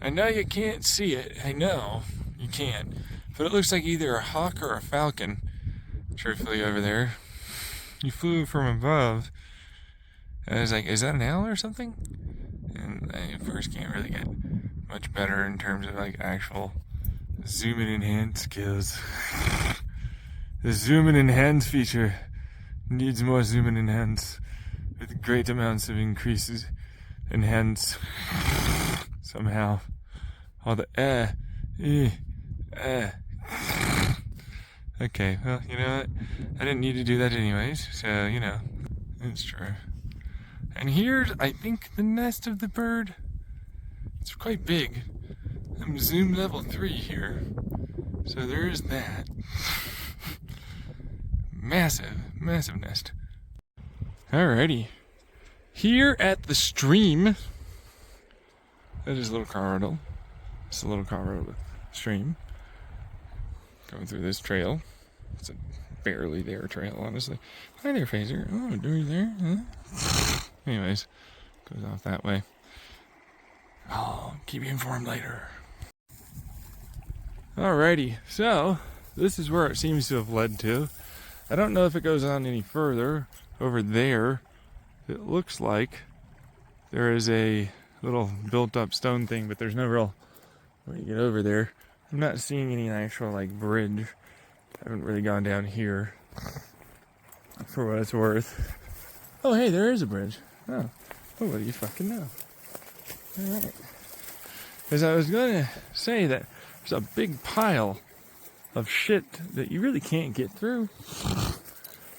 I know you can't see it. I know you can't. But it looks like either a hawk or a falcon, truthfully, over there. He flew from above. And I was like, is that an owl or something? And I at first can't really get much better in terms of like actual zoom and enhance skills. The zoom and enhance feature needs more zoom and enhance with great amounts of increases. Enhance somehow all the Okay, well, you know what? I didn't need to do that anyways, so, you know, it's true. And here's, I think, the nest of the bird. It's quite big. I'm zoom level 3 here. So there is that. Massive, massive nest. Alrighty. Here at the stream, that is a little Colorado. It's a little Colorado stream. Going through this trail. It's a barely there trail, honestly. Hi there, Phaser. Oh, are you there? Huh? Anyways, goes off that way. I'll keep you informed later. Alrighty, so this is where it seems to have led to. I don't know if it goes on any further. Over there, it looks like there is a little built-up stone thing, but there's no real way to get over there. I'm not seeing any actual like bridge. I haven't really gone down here for what it's worth. Oh, hey, there is a bridge. Oh, well, what do you fucking know? All right. Because I was going to say that there's a big pile of shit that you really can't get through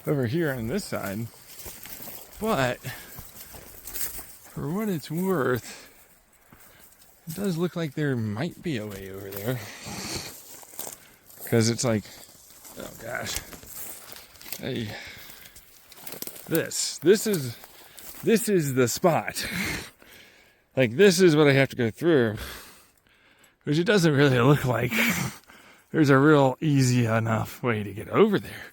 over here on this side. But for what it's worth, it does look like there might be a way over there. Because it's like, oh gosh. Hey. This is the spot. Like, this is what I have to go through. Which it doesn't really look like there's a real easy enough way to get over there.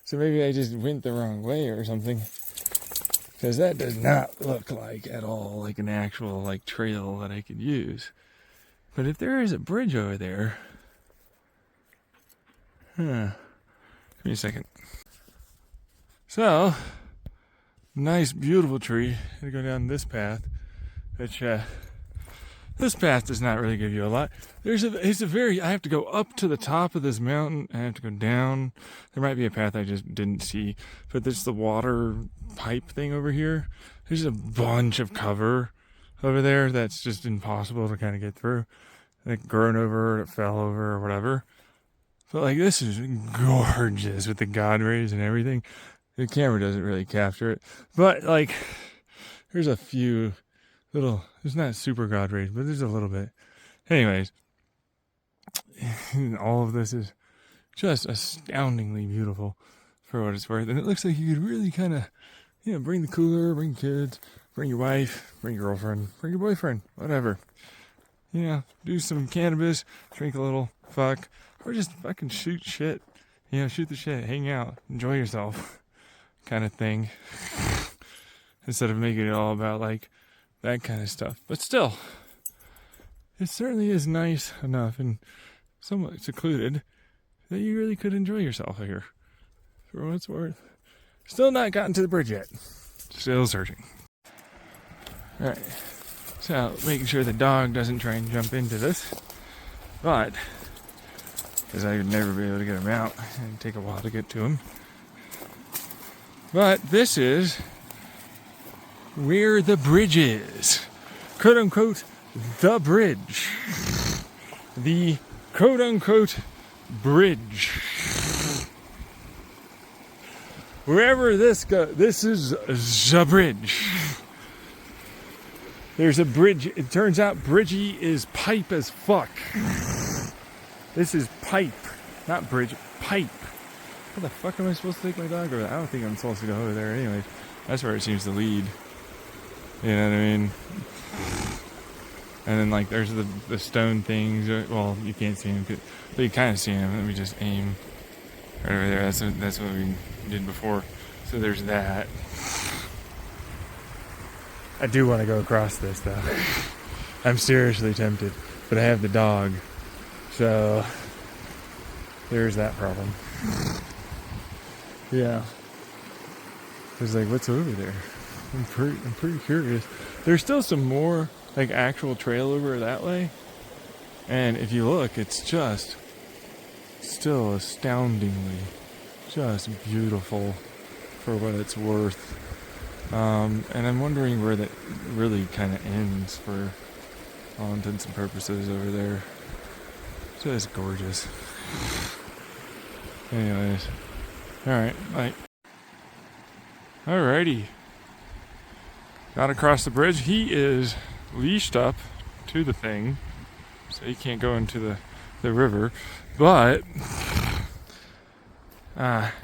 So maybe I just went the wrong way or something. Because that does not look like at all like an actual like trail that I could use. But if there is a bridge over there... Give me a second. So, nice beautiful tree. I go down this path. Which, this path does not really give you a lot. I have to go up to the top of this mountain. I have to go down. There might be a path I just didn't see. But there's the water pipe thing over here. There's a bunch of cover over there that's just impossible to kind of get through. Like grown over, it fell over, or whatever. But like, this is gorgeous with the God rays and everything. The camera doesn't really capture it. But like, there's a few little, it's not super God rays, but there's a little bit. Anyways, all of this is just astoundingly beautiful for what it's worth. And it looks like you could really kind of, you know, bring the cooler, bring kids, bring your wife, bring your girlfriend, bring your boyfriend, whatever. You know, do some cannabis, drink a little, fuck, or just fucking shoot shit. You know, shoot the shit, hang out, enjoy yourself, kind of thing. Instead of making it all about like that kind of stuff. But still, it certainly is nice enough and somewhat secluded that you really could enjoy yourself here. For what it's worth. Still not gotten to the bridge yet. Still searching. Alright. So, making sure the dog doesn't try and jump into this. But, because I would never be able to get him out. It'd take a while to get to him. But this is where the bridge is. Quote unquote, the bridge. The quote unquote bridge. Wherever this goes, this is the bridge. There's a bridge. It turns out Bridgie is pipe as fuck. This is pipe, not bridge, pipe. How the fuck am I supposed to take my dog over there? I don't think I'm supposed to go over there anyway. That's where it seems to lead. You know what I mean? And then like there's the stone things. Well, you can't see them, but you kind of see them. Let me just aim right over there. That's what we did before. So there's that. I do want to go across this though. I'm seriously tempted, but I have the dog, so there's that problem. Yeah. It's like, what's over there? I'm pretty curious. There's still some more like actual trail over that way, and if you look, it's just still astoundingly just beautiful for what it's worth. And I'm wondering where that really kind of ends for all intents and purposes over there. Just gorgeous. Anyways, alright, bye. Alrighty. Got across the bridge. He is leashed up to the thing, so he can't go into the river. But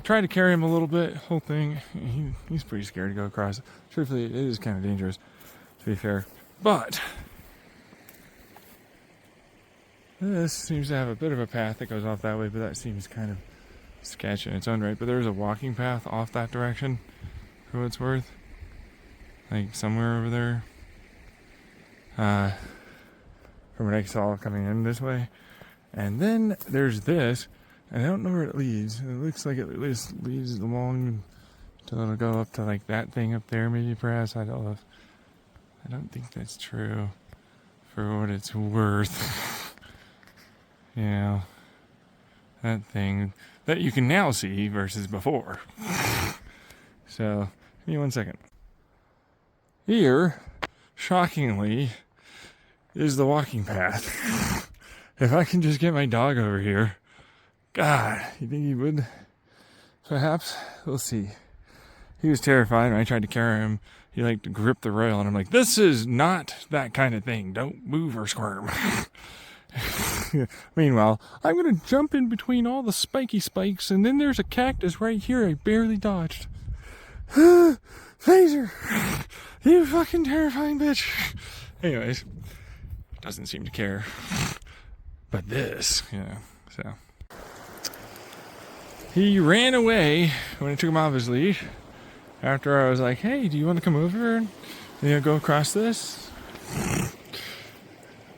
tried to carry him a little bit. Whole thing. He's pretty scared to go across. Truthfully, it is kind of dangerous, to be fair. But this seems to have a bit of a path that goes off that way, but that seems kind of sketchy in its own right. But there's a walking path off that direction, for what it's worth. Like somewhere over there. From what I saw coming in this way. And then there's this, and I don't know where it leads. It looks like it leads along until it'll go up to like that thing up there, maybe perhaps. I don't think that's true, for what it's worth. You know, that thing that you can now see versus before. So, give me 1 second. Here, shockingly, is the walking path. If I can just get my dog over here, God, you think he would? Perhaps? We'll see. He was terrified when I tried to carry him. He liked to grip the rail, and I'm like, this is not that kind of thing. Don't move or squirm. Meanwhile, I'm going to jump in between all the spiky spikes, and then there's a cactus right here I barely dodged. Phaser! You fucking terrifying bitch! Anyways, doesn't seem to care. But this, so. He ran away when I took him off his leash. After I was like, hey, do you want to come over and go across this?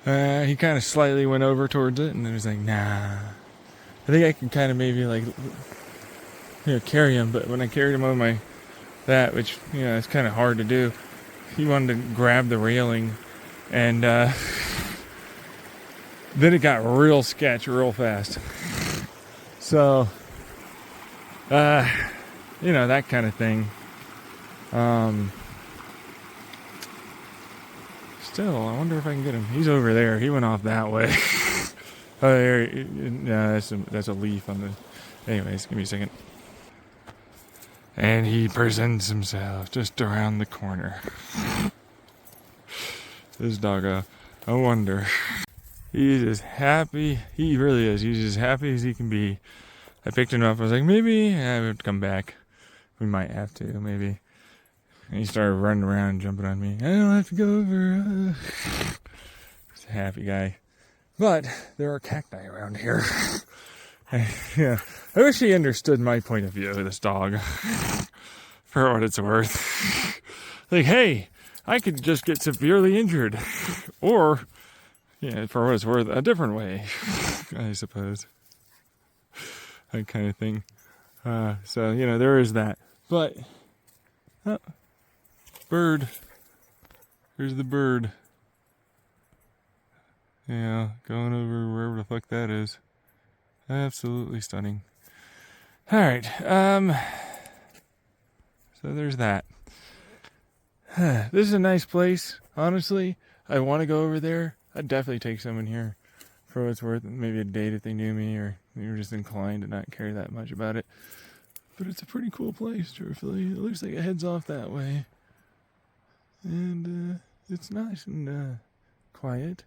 He kind of slightly went over towards it, and then he was like, nah. I think I can kind of maybe like, carry him, but when I carried him on that, which, it's kind of hard to do, he wanted to grab the railing, and then it got real sketch real fast. So, that kind of thing. Still, I wonder if I can get him. He's over there. He went off that way. Oh, there. No, that's a leaf on the. Anyways, give me a second. And he presents himself just around the corner. This doggo. I wonder. He's as happy. He really is. He's as happy as he can be. I picked him up. I was like, maybe I have to come back. We might have to, maybe. And he started running around, jumping on me. I don't have to go over. He's a happy guy. But there are cacti around here. Yeah, I wish he understood my point of view of this dog. For what it's worth. Like, hey, I could just get severely injured. Or, for what it's worth, a different way. I suppose. That kind of thing. So, there is that. But, bird. Here's the bird. Yeah, going over wherever the fuck that is. Absolutely stunning. Alright, so there's that. This is a nice place, honestly. I want to go over there. I'd definitely take someone here for what it's worth. Maybe a date if they knew me or they were just inclined to not care that much about it. But it's a pretty cool place, truthfully. It looks like it heads off that way. And it's nice and quiet.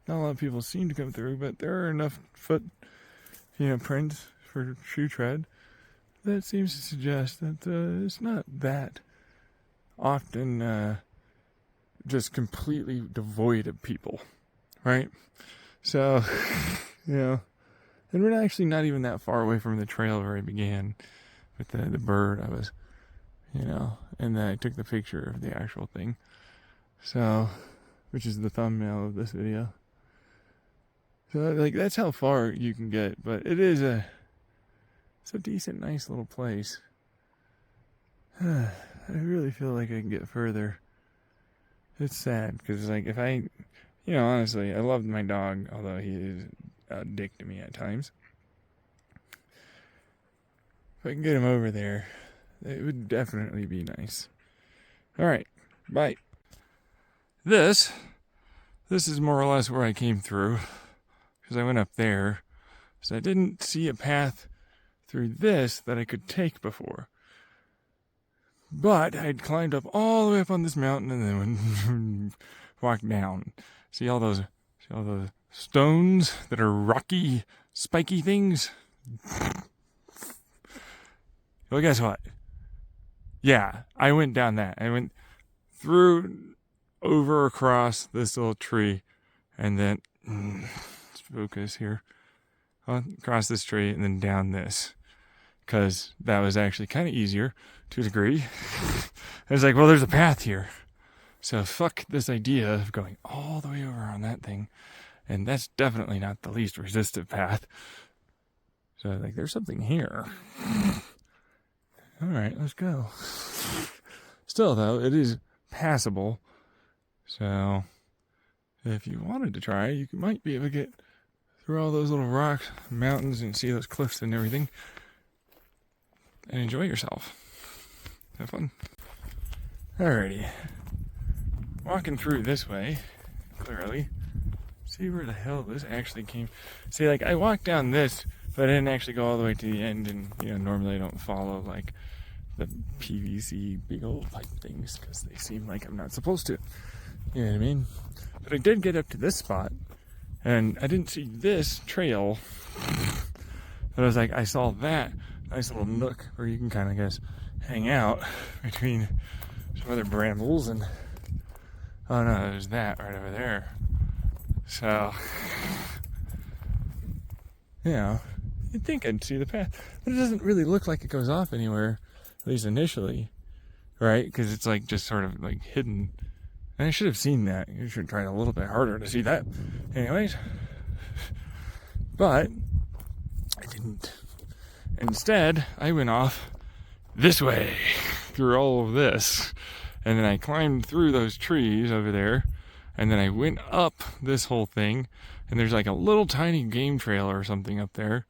Not a lot of people seem to come through, but there are enough foot prints for shoe tread that seems to suggest that it's not that often just completely devoid of people, right? So, and we're actually not even that far away from the trail where I began with the bird. I was, and then I took the picture of the actual thing. So, which is the thumbnail of this video. So like that's how far you can get, but it's a decent, nice little place. I really feel like I can get further. It's sad because like if I, honestly, I love my dog, although he is a dick to me at times. If I can get him over there, it would definitely be nice. All right, bye. This is more or less where I came through, because I went up there, so I didn't see a path through this that I could take before. But I'd climbed up all the way up on this mountain and then walked down. See all those stones that are rocky, spiky things? Well, guess what? Yeah, I went down that. I went through, over, across this little tree, and then, let's focus here, across this tree, and then down this, because that was actually kind of easier, to a degree. I was like, well, there's a path here, so fuck this idea of going all the way over on that thing, and that's definitely not the least resistive path. So I was like, there's something here. All right, let's go. Still, though, it is passable. So, if you wanted to try, you might be able to get through all those little rocks, mountains, and see those cliffs and everything, and enjoy yourself. Have fun. Alrighty. Walking through this way, clearly. See where the hell this actually came. See, like, I walked down this, but I didn't actually go all the way to the end, and, normally I don't follow, like, the PVC big old pipe things, because they seem like I'm not supposed to. You know what I mean? But I did get up to this spot, and I didn't see this trail. But I was like, I saw that nice little nook where you can kind of, hang out between some other brambles, and oh no, there's that right over there. So, you'd think I'd see the path, but it doesn't really look like it goes off anywhere, at least initially, right? Because it's like just sort of like hidden. And I should have seen that. You should try a little bit harder to see that. Anyways, but I didn't. Instead, I went off this way through all of this, and then I climbed through those trees over there, and then I went up this whole thing, and there's like a little tiny game trail or something up there,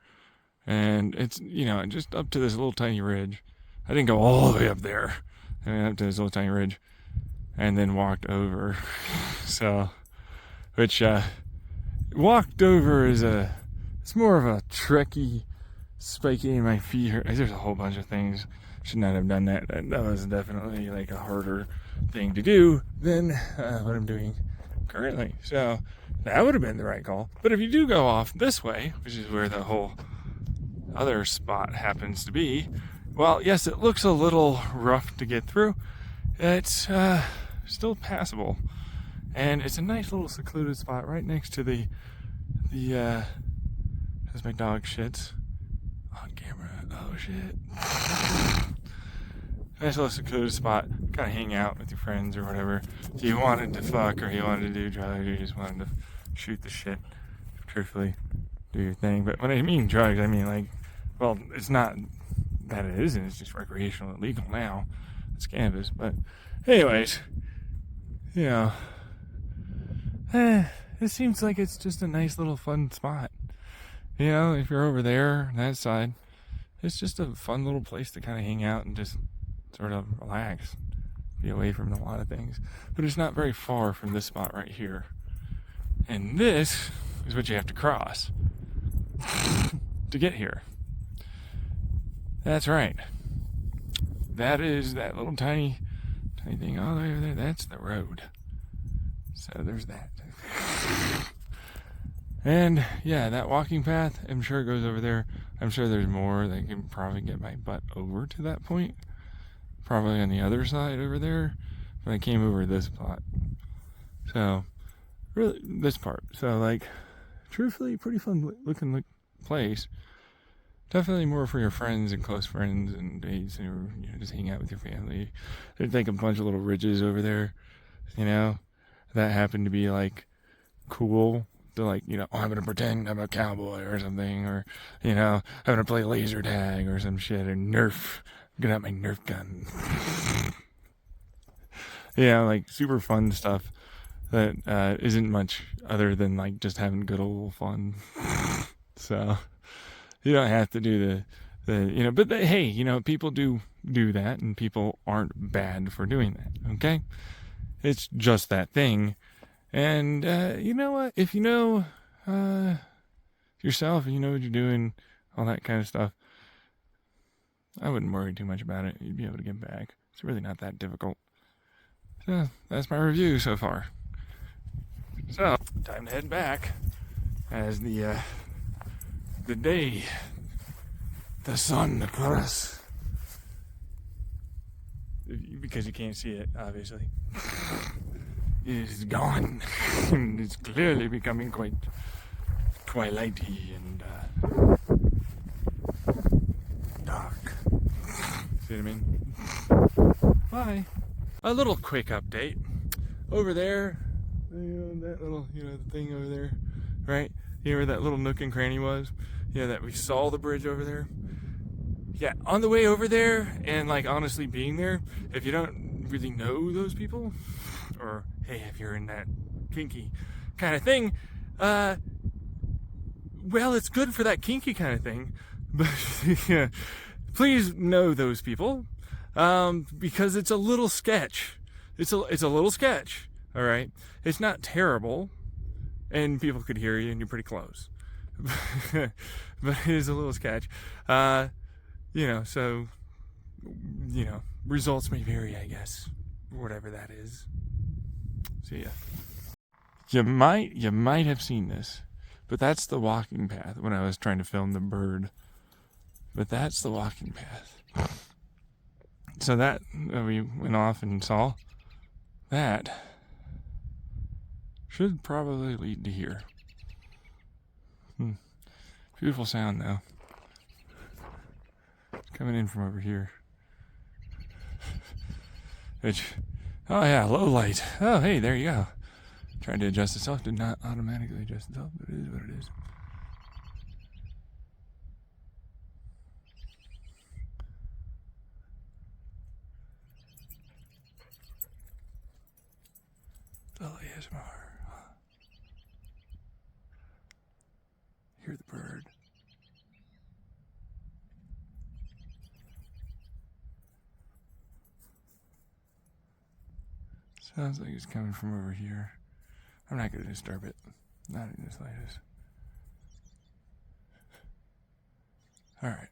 and it's, just up to this little tiny ridge. I didn't go all the way up there. I went up to this little tiny ridge, and then walked over. So, which, walked over it's more of a trekky, spiky in my feet. There's a whole bunch of things. Should not have done that. That was definitely like a harder thing to do than what I'm doing currently. So, that would have been the right call. But if you do go off this way, which is where the whole other spot happens to be, well, yes, it looks a little rough to get through. It's still passable, and it's a nice little secluded spot right next to the as my dog shits on camera. Oh shit. Nice little secluded spot, kind of hang out with your friends or whatever. If you wanted to fuck or you wanted to do drugs, you just wanted to shoot the shit, truthfully, do your thing. But when I mean drugs, I mean like, well, it's not that it isn't, it's just recreational and legal now. It's cannabis, but anyways, it seems like it's just a nice little fun spot. If you're over there on that side, it's just a fun little place to kind of hang out and just sort of relax, be away from a lot of things. But it's not very far from this spot right here. And this is what you have to cross to get here. That's right. That is that little tiny thing all the way over there. That's the road. So there's that. And yeah, that walking path, I'm sure it goes over there. I'm sure there's more that can probably get my butt over to that point. Probably on the other side over there. But I came over this spot. So, really, this part. So, like, truthfully, pretty fun looking place. Definitely more for your friends and close friends and dates, and just hang out with your family. There's like a bunch of little ridges over there, and that happen to be like cool. To like, oh, I'm gonna pretend I'm a cowboy or something, or I'm gonna play laser tag or some shit, or Nerf. Get out my Nerf gun. Like super fun stuff that isn't much other than like just having good old fun. So you don't have to do but hey, people do that, and people aren't bad for doing that. Okay, it's just that thing. And you know what? If you know yourself, and you know what you're doing, all that kind of stuff, I wouldn't worry too much about it. You'd be able to get back. It's really not that difficult. So that's my review so far. So time to head back as the day, the sun, the cross, because you can't see it, obviously, is gone. It's clearly becoming quite twilighty and dark. See what I mean? Bye. A little quick update. Over there, that little, the thing over there, right? Where that little nook and cranny was? That we saw the bridge over there. Yeah, on the way over there, and like honestly being there, if you don't really know those people, or hey, if you're in that kinky kind of thing, well, it's good for that kinky kind of thing, but yeah, please know those people, because it's a little sketch. It's a little sketch, all right? It's not terrible, and people could hear you, and you're pretty close. But it is a little sketch. So, results may vary, I guess. Whatever that is. See ya. You might have seen this, but that's the walking path when I was trying to film the bird. But that's the walking path. So that we went off and saw, that should probably lead to here. Beautiful sound though. It's coming in from over here. Oh yeah, low light. Oh hey, there you go. Trying to adjust itself. Did not automatically adjust itself, but it is what it is. Oh ASMR. Hear the bird. Sounds like it's coming from over here. I'm not going to disturb it. Not in the slightest. Alright.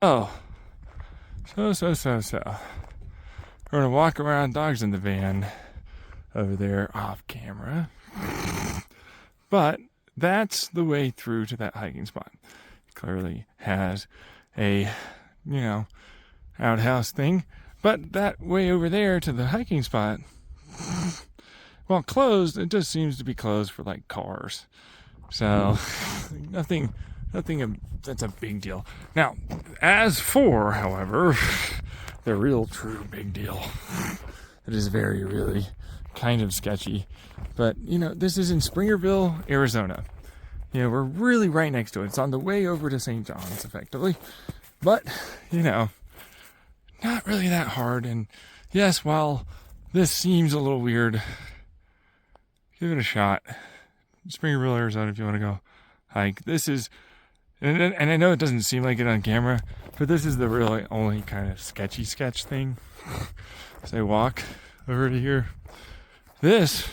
Oh. So. We're going to walk around, dogs in the van over there off camera. But that's the way through to that hiking spot. It clearly has a, outhouse thing. But that way over there to the hiking spot, well, closed, it just seems to be closed for like cars. So nothing that's a big deal. Now, as for, however, the real true big deal, it is very, really kind of sketchy. But, this is in Springerville, Arizona. We're really right next to it. It's on the way over to St. John's, effectively. But, not really that hard. And yes, while this seems a little weird, give it a shot. Springerville, Arizona, if you want to go hike. This is, and I know it doesn't seem like it on camera, but this is the really only kind of sketch thing. As I walk over to here, this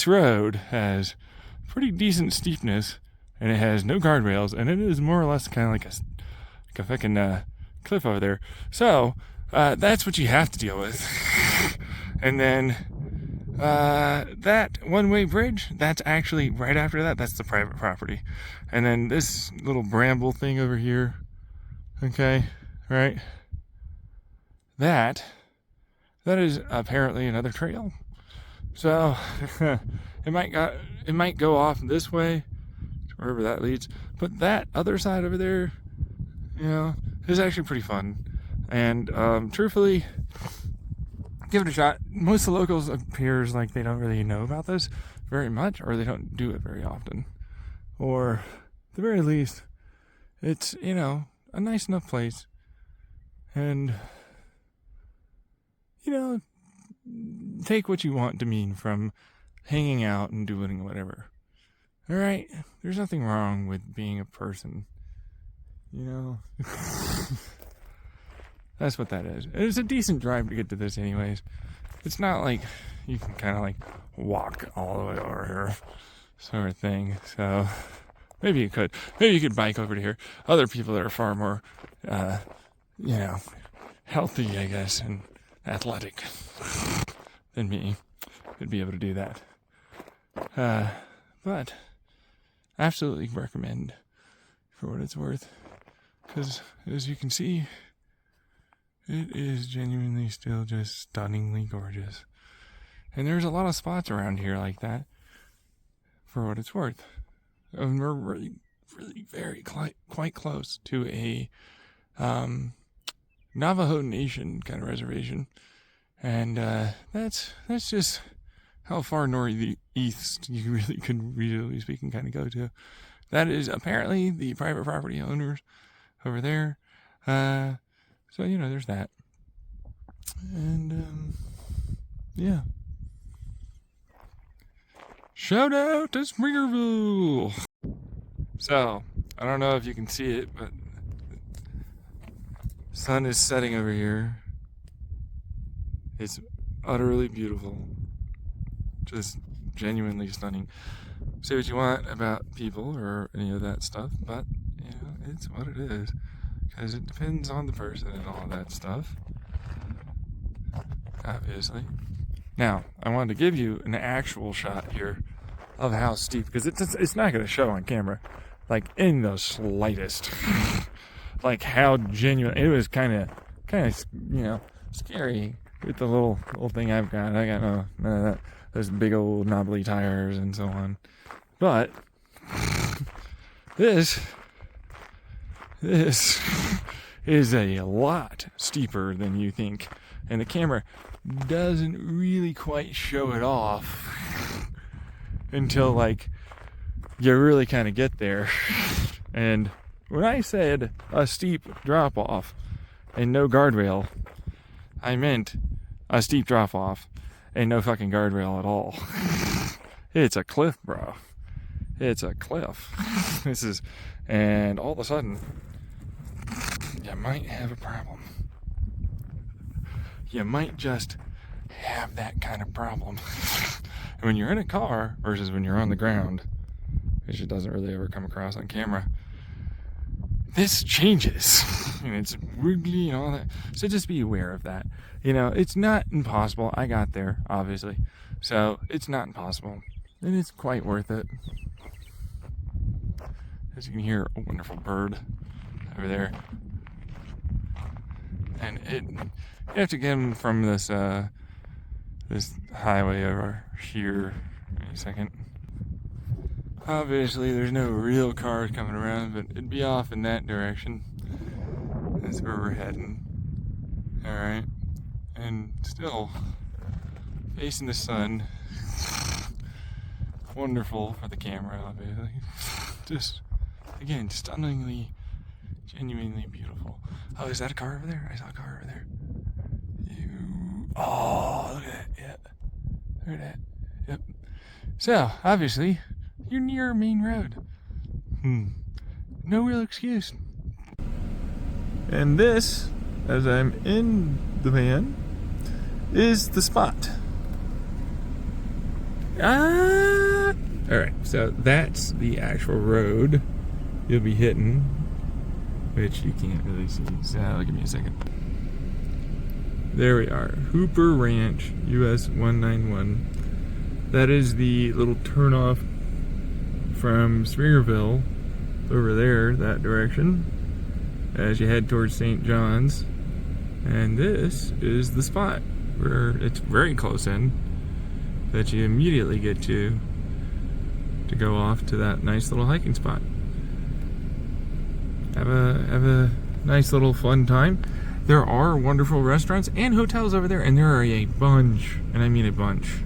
road has pretty decent steepness, and it has no guardrails, and it is more or less kind of like a fucking cliff over there. So that's what you have to deal with. And then that one-way bridge, that's actually right after that, that's the private property. And then this little bramble thing over here, okay, right, that is apparently another trail. So it might go off this way, wherever that leads, but that other side over there, is actually pretty fun. And truthfully, give it a shot. Most of the locals appears like they don't really know about this very much, or they don't do it very often. Or, at the very least, it's, a nice enough place. And, take what you want to mean from hanging out and doing whatever. Alright? There's nothing wrong with being a person. That's what that is. It's a decent drive to get to this anyways. It's not like you can kind of like walk all the way over here sort of thing. So maybe you could. Maybe you could bike over to here. Other people that are far more, healthy, I guess, and athletic than me would be able to do that. But absolutely recommend for what it's worth. Because as you can see, it is genuinely still just stunningly gorgeous. And there's a lot of spots around here like that, for what it's worth. And we're really, really very quite close to a Navajo Nation kind of reservation. And that's just how far northeast you really could, really speaking, kind of go to. That is apparently the private property owners over there. So, there's that. And, yeah. Shout out to Springerville! So, I don't know if you can see it, but the sun is setting over here. It's utterly beautiful. Just genuinely stunning. Say what you want about people or any of that stuff, but, it's what it is. Because it depends on the person and all that stuff. Obviously. Now, I wanted to give you an actual shot here of how steep, because it's not going to show on camera, like, in the slightest. Like, how genuine. It was kind of, scary with the little thing I've got. I got none of that. Those big old knobbly tires and so on. But, this is a lot steeper than you think, and the camera doesn't really quite show it off until like you really kind of get there. And when I said a steep drop off and no guardrail, I meant a steep drop off and no fucking guardrail at all. It's a cliff, bro. It's a cliff. And all of a sudden, you might have a problem. You might just have that kind of problem. And when you're in a car versus when you're on the ground, which it doesn't really ever come across on camera, this changes. And it's wiggly and all that. So just be aware of that. It's not impossible. I got there, obviously. So it's not impossible. And it's quite worth it. As you can hear, a wonderful bird over there. And you have to get him from this highway over here. Wait a second. Obviously, there's no real cars coming around, but it'd be off in that direction. That's where we're heading. Alright. And still facing the sun. Wonderful for the camera, obviously. Just, again, stunningly, genuinely beautiful. Oh, is that a car over there? I saw a car over there. Oh, look at that. Yeah. Look at that. Yep. So, obviously, you're near a main road. No real excuse. And this, as I'm in the van, is the spot. Alright, so that's the actual road you'll be hitting, which you can't really see. So, give me a second. There we are. Hooper Ranch, US 191. That is the little turnoff from Springerville over there, that direction, as you head towards St. John's. And this is the spot where it's very close in that you immediately get to go off to that nice little hiking spot. Have a nice little fun time. There are wonderful restaurants and hotels over there, and there are a bunch, and I mean a bunch,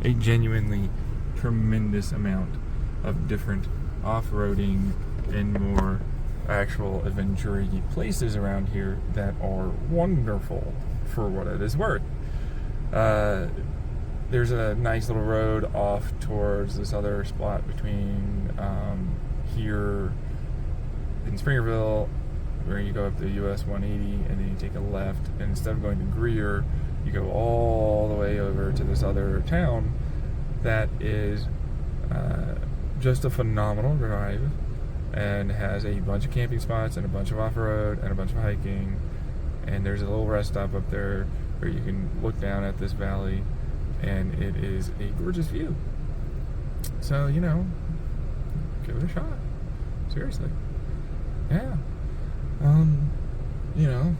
a genuinely tremendous amount of different off-roading and more actual adventure-y places around here that are wonderful for what it is worth. There's a nice little road off towards this other spot between here in Springerville, where you go up the US 180 and then you take a left, and instead of going to Greer, you go all the way over to this other town that is just a phenomenal drive and has a bunch of camping spots and a bunch of off-road and a bunch of hiking, and there's a little rest stop up there where you can look down at this valley, and it is a gorgeous view. So, you know, give it a shot. Seriously. Yeah. You know,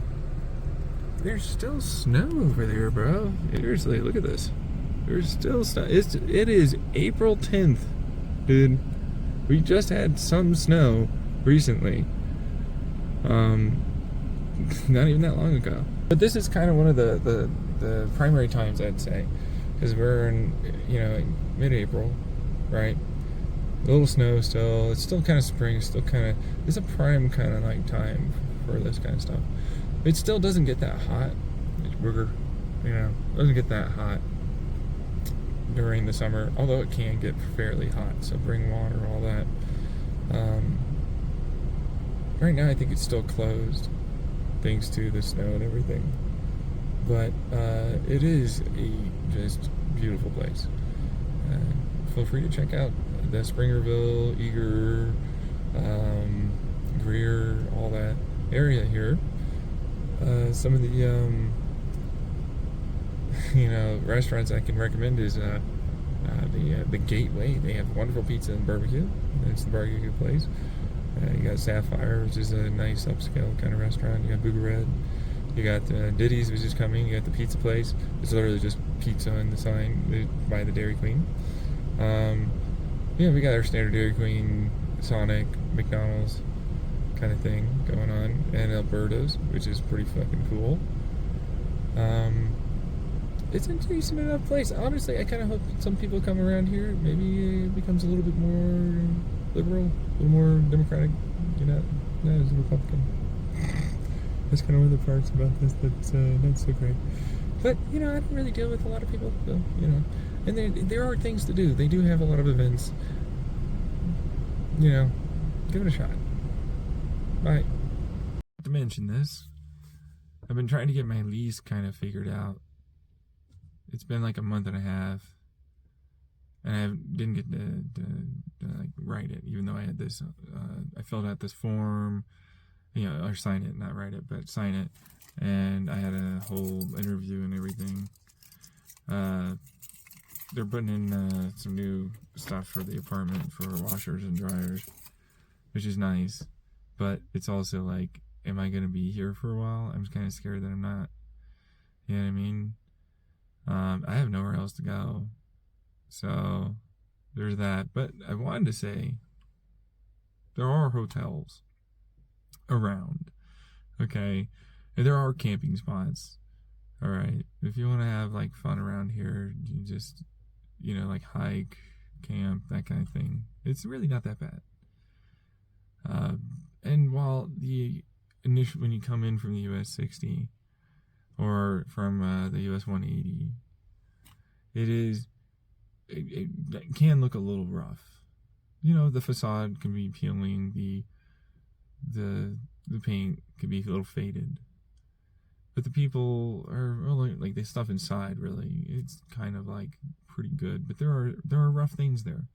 there's still snow over there, bro. Seriously, look at this. There's still snow. It is April 10th, dude. We just had some snow recently. Not even that long ago. But this is kind of one of the primary times, I'd say, because we're in, you know, mid-April, right? A little snow still. It's still kind of spring. Still kind of. It's a prime kind of like time for this kind of stuff. It still doesn't get that hot. It's booger, you know. It doesn't get that hot during the summer, although it can get fairly hot. So bring water, all that. Right now, I think it's still closed, thanks to the snow and everything. But it is a just beautiful place. Feel free to check out the Springerville, Eager, Greer, all that area here. Some of the you know, restaurants I can recommend is the Gateway. They have wonderful pizza and barbecue. It's the barbecue place. You got Sapphire, which is a nice upscale kind of restaurant. You got Booger Red. You got Diddy's, which is coming. You got the pizza place. It's literally just pizza on the sign by the Dairy Queen. Yeah, we got our standard Dairy Queen, Sonic, McDonald's kind of thing going on, and Alberto's, which is pretty fucking cool. It's a decent enough place. Honestly, I kind of hope some people come around here. Maybe it becomes a little bit more liberal, a little more democratic. You know, not as Republican. That's kind of one of the parts about this that's not so great. But, you know, I don't really deal with a lot of people, so, you know. And there are things to do. They do have a lot of events. You know, give it a shot. Bye. To mention this, I've been trying to get my lease kind of figured out. It's been like a month and a half, and I didn't get to like write it, even though I had this. I filled out this form, you know, or sign it, not write it, but sign it, and I had a whole interview and everything. They're putting in some new stuff for the apartment for washers and dryers, which is nice, but it's also like, am I gonna be here for a while? I'm kind of scared that I'm not. You know what I mean? I have nowhere else to go, so there's that. But I wanted to say there are hotels around, okay? And there are camping spots, all right? If you want to have like fun around here, you just, you know, like hike, camp, that kind of thing. It's really not that bad. And while the initial, when you come in from the US 60 or from the US 180, it can look a little rough. You know, the facade can be peeling, the paint can be a little faded, but the people are really, like, the stuff inside, really, it's kind of like pretty good. But there are rough things there,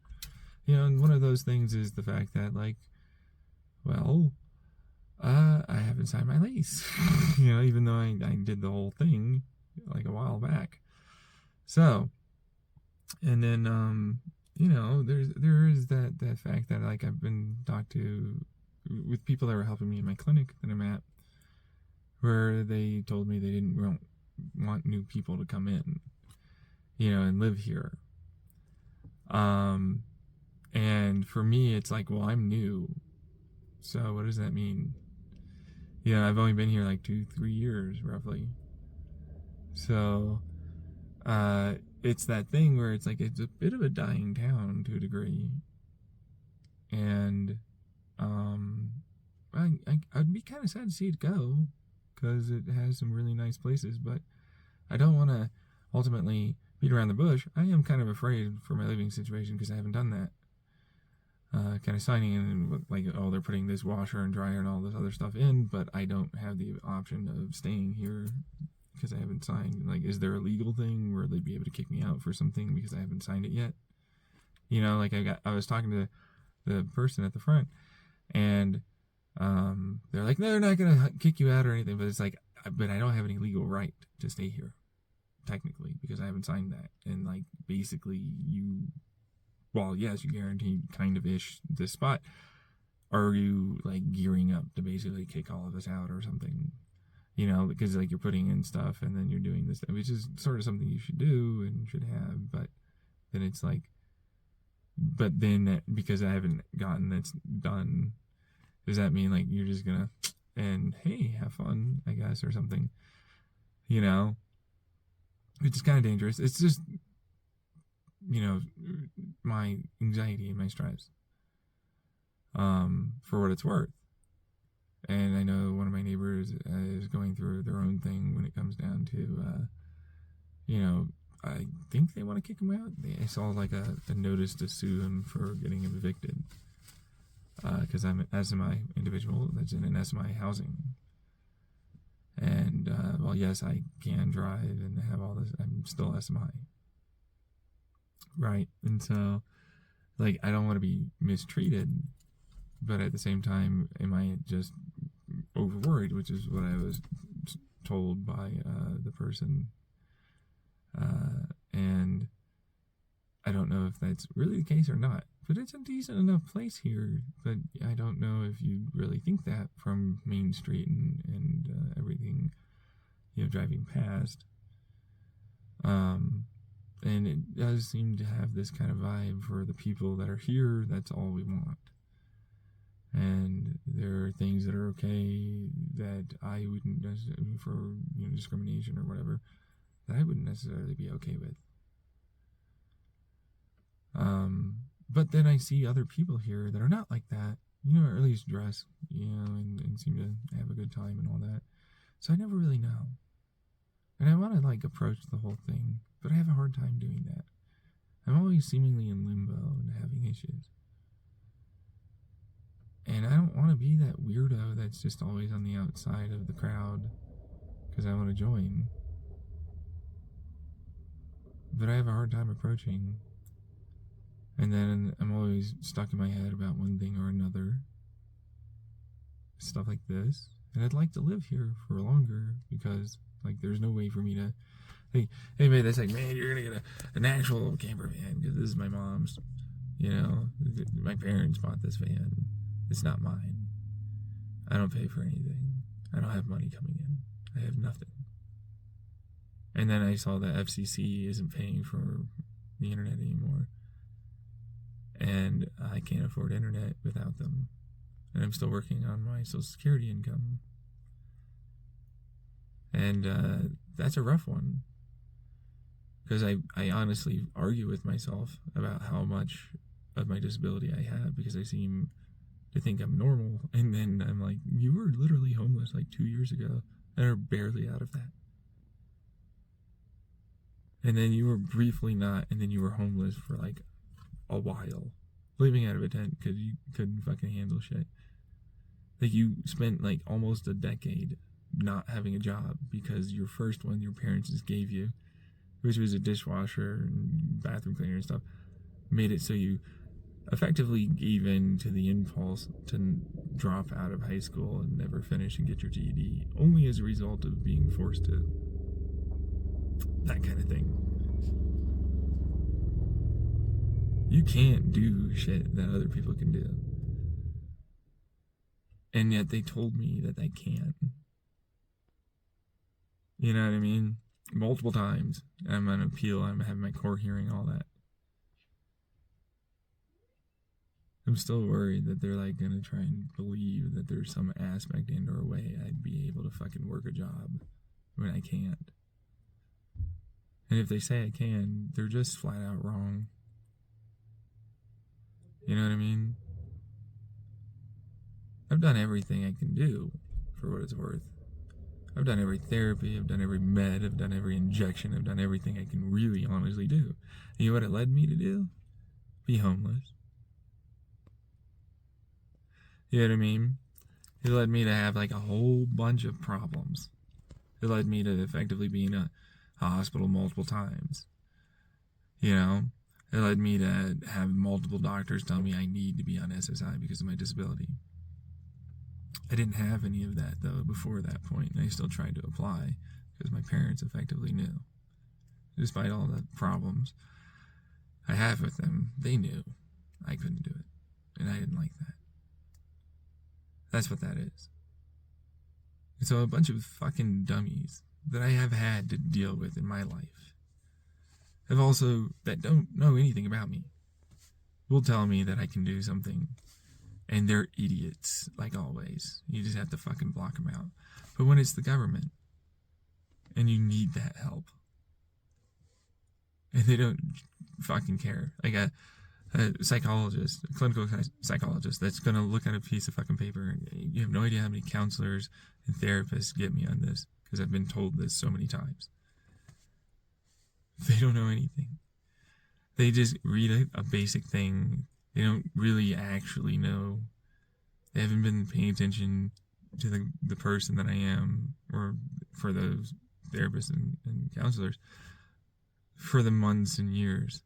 you know. And one of those things is the fact that, like, well, I haven't signed my lease, you know, even though I did the whole thing like a while back. So, and then you know, there is that fact that, like, I've been talked to with people that were helping me in my clinic that I'm at, where they told me they didn't want new people to come in, you know, and live here. And for me, it's like, well, I'm new, so what does that mean? Yeah, I've only been here like 2-3 years roughly. So it's that thing where it's like it's a bit of a dying town to a degree, and um, I'd be kind of sad to see it go because it has some really nice places, but I don't want to ultimately beat around the bush. I am kind of afraid for my living situation because I haven't done that. Kind of signing in like, oh, they're putting this washer and dryer and all this other stuff in, but I don't have the option of staying here because I haven't signed. Like, is there a legal thing where they'd be able to kick me out for something because I haven't signed it yet? You know, like I was talking to the person at the front, and they're like, no, they're not gonna kick you out or anything, but it's like, but I don't have any legal right to stay here technically because I haven't signed that, and like basically you, well, yes, you guaranteed kind of ish this spot. Are you like gearing up to basically kick all of us out or something? You know, because like you're putting in stuff and then you're doing this, which is sort of something you should do and should have, but then it's like, but then because I haven't gotten that's done, does that mean like you're just gonna and hey, have fun, I guess, or something? You know, which is kind of dangerous. It's just, you know, my anxiety and my stress, for what it's worth. And I know one of my neighbors is going through their own thing when it comes down to, you know, I think they want to kick him out. I saw like a notice to sue him for getting him evicted because I'm an SMI individual that's in an SMI housing. And, well, yes, I can drive and have all this. I'm still SMI. Right. And so, like, I don't want to be mistreated, but at the same time, am I just over worried, which is what I was told by the person. And I don't know if that's really the case or not, but it's a decent enough place here. But I don't know if you really think that from Main Street and everything, you know, driving past. And it does seem to have this kind of vibe for the people that are here. That's all we want. And there are things that are okay that I wouldn't necessarily, for, you know, discrimination or whatever, that I wouldn't necessarily be okay with. But then I see other people here that are not like that, you know, or at least dress, you know, and seem to have a good time and all that. So I never really know. And I want to like approach the whole thing, but I have a hard time doing that. I'm always seemingly in limbo and having issues. And I don't want to be that weirdo that's just always on the outside of the crowd because I want to join. But I have a hard time approaching. And then I'm always stuck in my head about one thing or another. Stuff like this. And I'd like to live here for longer because, like, there's no way for me to... Hey, anybody that's like, man, you're going to get an actual camper van because this is my mom's. You know, my parents bought this van. It's not mine. I don't pay for anything. I don't have money coming in. I have nothing. And then I saw that FCC isn't paying for the internet anymore. And I can't afford internet without them. And I'm still working on my Social Security income. And that's a rough one. Because I honestly argue with myself about how much of my disability I have because I seem to think I'm normal. And then I'm like, you were literally homeless like 2 years ago and are barely out of that. And then you were briefly not, and then you were homeless for like a while, living out of a tent because you couldn't fucking handle shit. Like you spent like almost a decade not having a job because your first one your parents just gave you, which was a dishwasher and bathroom cleaner and stuff, made it so you effectively gave in to the impulse to drop out of high school and never finish and get your GED, only as a result of being forced to. That kind of thing. You can't do shit that other people can do. And yet they told me that I can. You know what I mean? Multiple times. I'm on appeal. I'm having my court hearing, all that. I'm still worried that they're like gonna try and believe that there's some aspect and or way I'd be able to fucking work a job when I can't. And if they say I can, they're just flat out wrong. You know what I mean? I've done everything I can do, for what it's worth. I've done every therapy, I've done every med, I've done every injection, I've done everything I can really honestly do. And you know what it led me to do? Be homeless. You know what I mean? It led me to have like a whole bunch of problems. It led me to effectively be in a hospital multiple times. You know? It led me to have multiple doctors tell me I need to be on SSI because of my disability. I didn't have any of that, though, before that point, and I still tried to apply because my parents effectively knew. Despite all the problems I have with them, they knew I couldn't do it, and I didn't like that. That's what that is. And so a bunch of fucking dummies that I have had to deal with in my life have also, that don't know anything about me, will tell me that I can do something. And they're idiots, like always. You just have to fucking block them out. But when it's the government, and you need that help, and they don't fucking care. Like a psychologist, a clinical psychologist, that's going to look at a piece of fucking paper, and you have no idea how many counselors and therapists get me on this, because I've been told this so many times. They don't know anything. They just read a basic thing. They don't really actually know. They haven't been paying attention to the person that I am, or for those therapists and counselors, for the months and years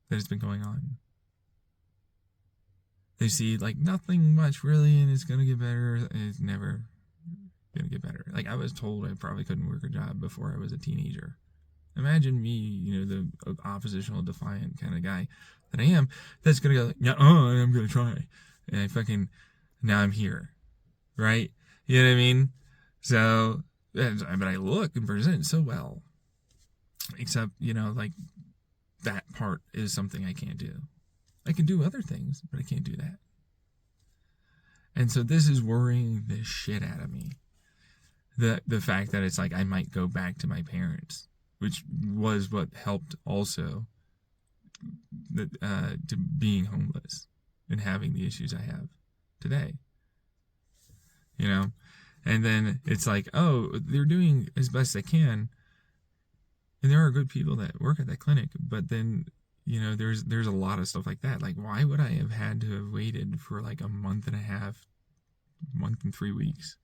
that it's been going on. They see like nothing much really, and it's going to get better, and it's never going to get better. Like I was told I probably couldn't work a job before I was a teenager. Imagine me, you know, the oppositional, defiant kind of guy that I am, that's going to go, yeah, I'm going to try. And I fucking, now I'm here. Right? You know what I mean? So, but I look and present so well. Except, you know, like, that part is something I can't do. I can do other things, but I can't do that. And so this is worrying the shit out of me. The fact that it's like I might go back to my parents, which was what helped also to being homeless and having the issues I have today. You know? And then it's like, oh, they're doing as best they can. And there are good people that work at that clinic, but then, you know, there's a lot of stuff like that. Like, why would I have had to have waited for like a month and a half, month and 3 weeks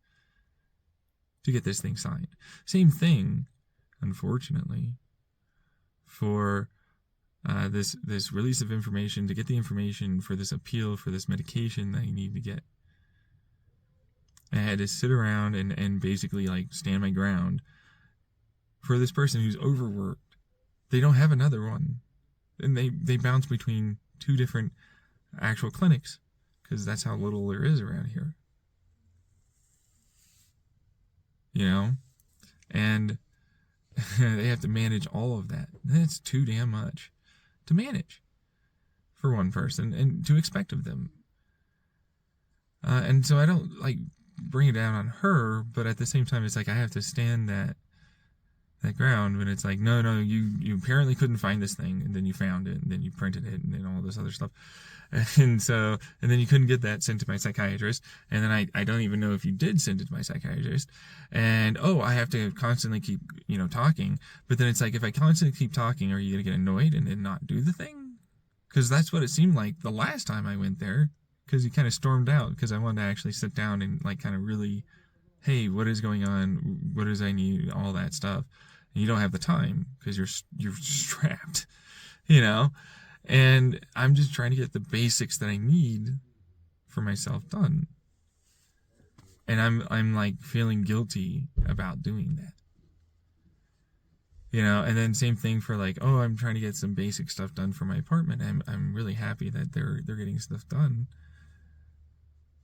to get this thing signed? Same thing, unfortunately, for this release of information, to get the information for this appeal for this medication that I need to get. I had to sit around and basically like stand my ground for this person who's overworked. They don't have another one. And they bounce between 2 different actual clinics because that's how little there is around here. You know? And they have to manage all of that. And it's too damn much to manage for one person and to expect of them. And so I don't like bring it down on her, but at the same time, it's like I have to stand that ground when it's like, no, you apparently couldn't find this thing, and then you found it, and then you printed it, and then all this other stuff. And then you couldn't get that sent to my psychiatrist, and then I don't even know if you did send it to my psychiatrist, and I have to constantly keep, you know, talking, but then it's like, if I constantly keep talking, are you going to get annoyed and then not do the thing? Because that's what it seemed like the last time I went there, because you kind of stormed out, because I wanted to actually sit down and like kind of really, hey, what is going on, what does I need, all that stuff. And you don't have the time because you're strapped, you know. And I'm just trying to get the basics that I need for myself done. And I'm like feeling guilty about doing that. You know, and then same thing for like, I'm trying to get some basic stuff done for my apartment. I'm really happy that they're getting stuff done.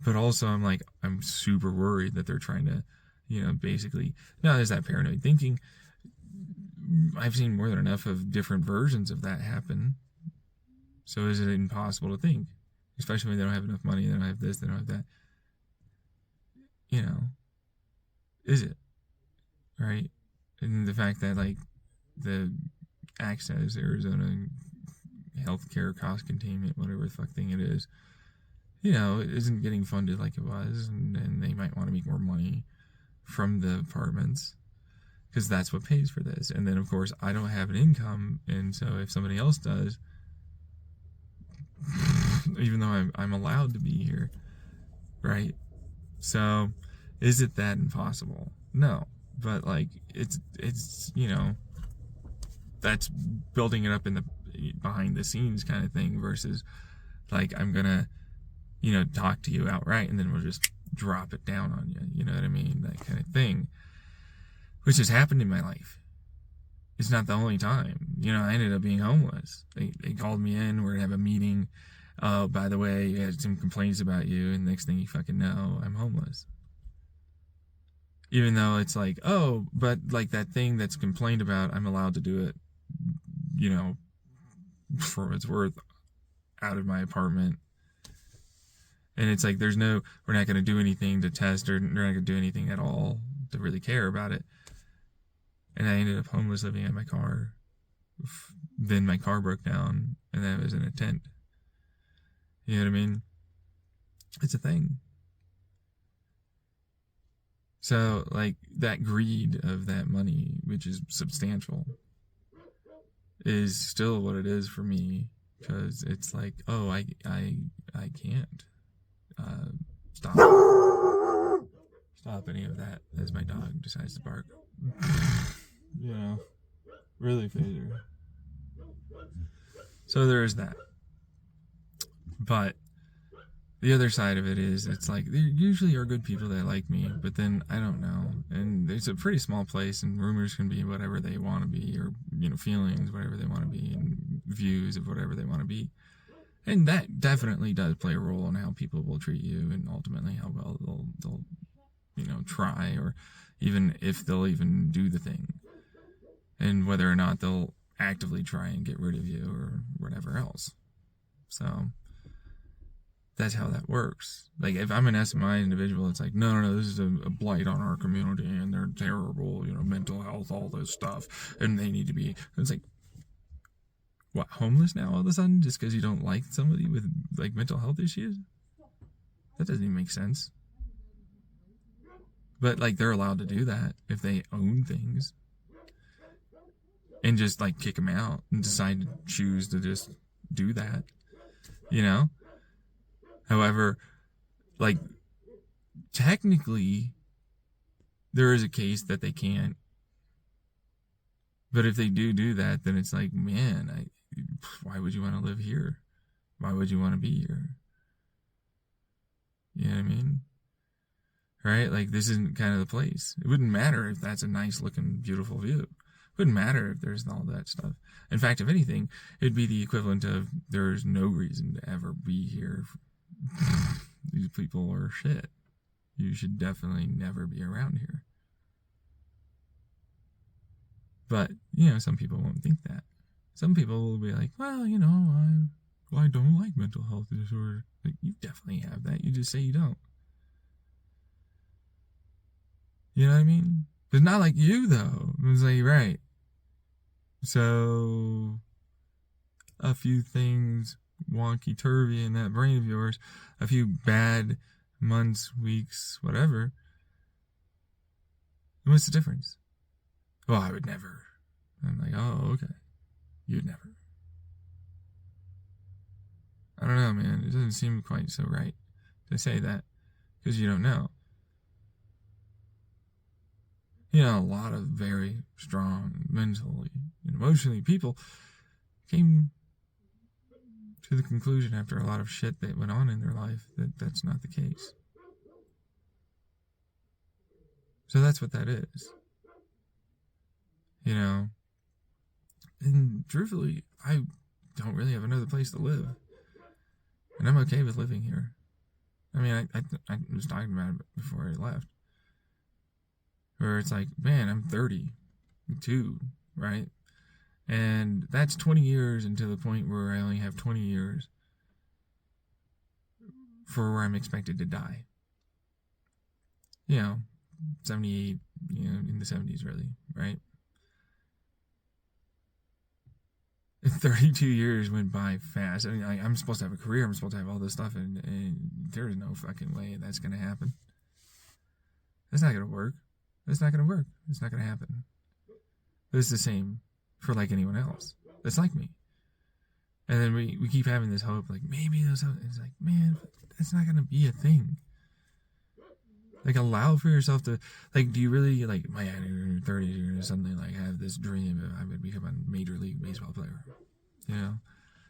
But also I'm super worried that they're trying to, you know, basically, now there's that paranoid thinking. I've seen more than enough of different versions of that happen. So is it impossible to think? especially when they don't have enough money, they don't have this, they don't have that. You know, is it? Right? And the fact that, like, the Access Arizona healthcare cost containment, whatever the fuck thing it is, you know, it isn't getting funded like it was, and they might want to make more money from the apartments because that's what pays for this. And then, of course, I don't have an income, and so if somebody else does, even though I'm allowed to be here, right? So, is it that impossible? No, but like it's you know, that's building it up in the behind the scenes kind of thing versus like I'm gonna, you know, talk to you outright and then we'll just drop it down on you. You know what I mean? That kind of thing, which has happened in my life. It's not the only time. You know, I ended up being homeless. They called me in. We're gonna have a meeting. Oh, by the way, I had some complaints about you, and next thing you fucking know, I'm homeless. Even though it's like, oh, but like that thing that's complained about, I'm allowed to do it, you know, for what it's worth, out of my apartment. And it's like, we're not going to do anything to test, or they're not going to do anything at all to really care about it. And I ended up homeless, living in my car. Then my car broke down, and then I was in a tent. You know what I mean? It's a thing. So, like, that greed of that money, which is substantial, is still what it is for me, because it's like, oh, I can't stop any of that as my dog decides to bark. You know, really phaser. So there is that. But the other side of it is, it's like, there usually are good people that like me, but then I don't know. And it's a pretty small place, and rumors can be whatever they want to be, or, you know, feelings, whatever they want to be, and views of whatever they want to be. And that definitely does play a role in how people will treat you, and ultimately how well they'll you know, try, or even if they'll even do the thing, and whether or not they'll actively try and get rid of you or whatever else. So that's how that works. Like, if I'm an SMI individual, it's like, no, this is a blight on our community, and they're terrible, you know, mental health, all this stuff, and they need to be. It's like, what, homeless now all of a sudden just because you don't like somebody with, like, mental health issues? That doesn't even make sense. But, like, they're allowed to do that if they own things, and just, like, kick them out and decide to choose to just do that, you know? However, like, technically, there is a case that they can't. But if they do that, then it's like, man, why would you want to live here? Why would you want to be here? You know what I mean? Right? Like, this isn't kind of the place. It wouldn't matter if that's a nice looking, beautiful view. It wouldn't matter if there's all that stuff. In fact, if anything, it'd be the equivalent of, there's no reason to ever be here. These people are shit. You should definitely never be around here. But, you know, some people won't think that. Some people will be like, well, you know, I don't like mental health disorder. Like, you definitely have that. You just say you don't. You know what I mean? It's not like you, though. It's like, right. So, a few things wonky-turvy in that brain of yours, a few bad months, weeks, whatever. And what's the difference? Well, I would never. I'm like, oh, okay. You'd never. I don't know, man. It doesn't seem quite so right to say that, because you don't know. You know, a lot of very strong mentally and emotionally people came to the conclusion after a lot of shit that went on in their life that that's not the case. So that's what that is. You know, and truthfully, I don't really have another place to live, and I'm okay with living here. I mean, I was talking about it before I left, where it's like, man, I'm 32, right? And that's 20 years into the point where I only have 20 years for where I'm expected to die. 78, in the 70s, really, right? 32 years went by fast. I mean, I'm supposed to have a career. I'm supposed to have all this stuff, and there is no fucking way that's going to happen. That's not going to work. That's not going to work. It's not going to happen. But it's the same for like anyone else that's like me. And then we keep having this hope, like maybe those. It's like, man, that's not going to be a thing. Like, allow for yourself to, like, do you really, like, my in your 30s, you're going to suddenly, like, have this dream of I'm going to become a Major League Baseball player,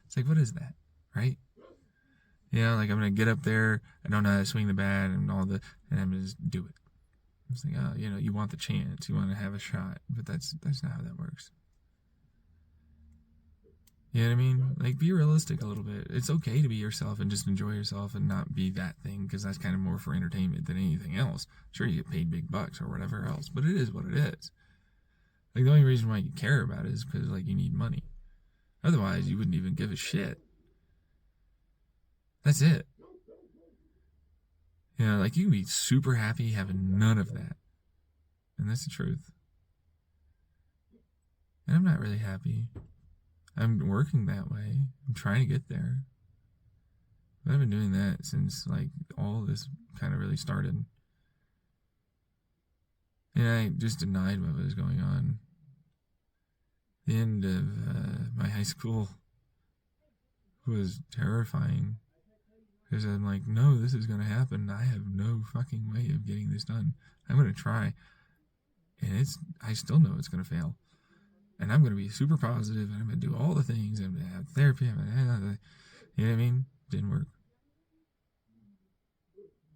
It's like, what is that, right? Like, I'm going to get up there, I don't know how to swing the bat and all and I'm going to just do it. It's like, oh, you want the chance, you want to have a shot, but that's not how that works. You know what I mean? Like, be realistic a little bit. It's okay to be yourself and just enjoy yourself and not be that thing, because that's kind of more for entertainment than anything else. Sure, you get paid big bucks or whatever else, but it is what it is. Like, the only reason why you care about it is because, like, you need money. Otherwise, you wouldn't even give a shit. That's it. Like, you can be super happy having none of that. And that's the truth. And I'm not really happy. I'm working that way. I'm trying to get there. But I've been doing that since, like, all this kind of really started. And I just denied what was going on. The end of my high school was terrifying. Because I'm like, no, this is going to happen. I have no fucking way of getting this done. I'm going to try. And I still know it's going to fail. And I'm going to be super positive, and I'm going to do all the things, and I'm going to have therapy, you know what I mean? Didn't work.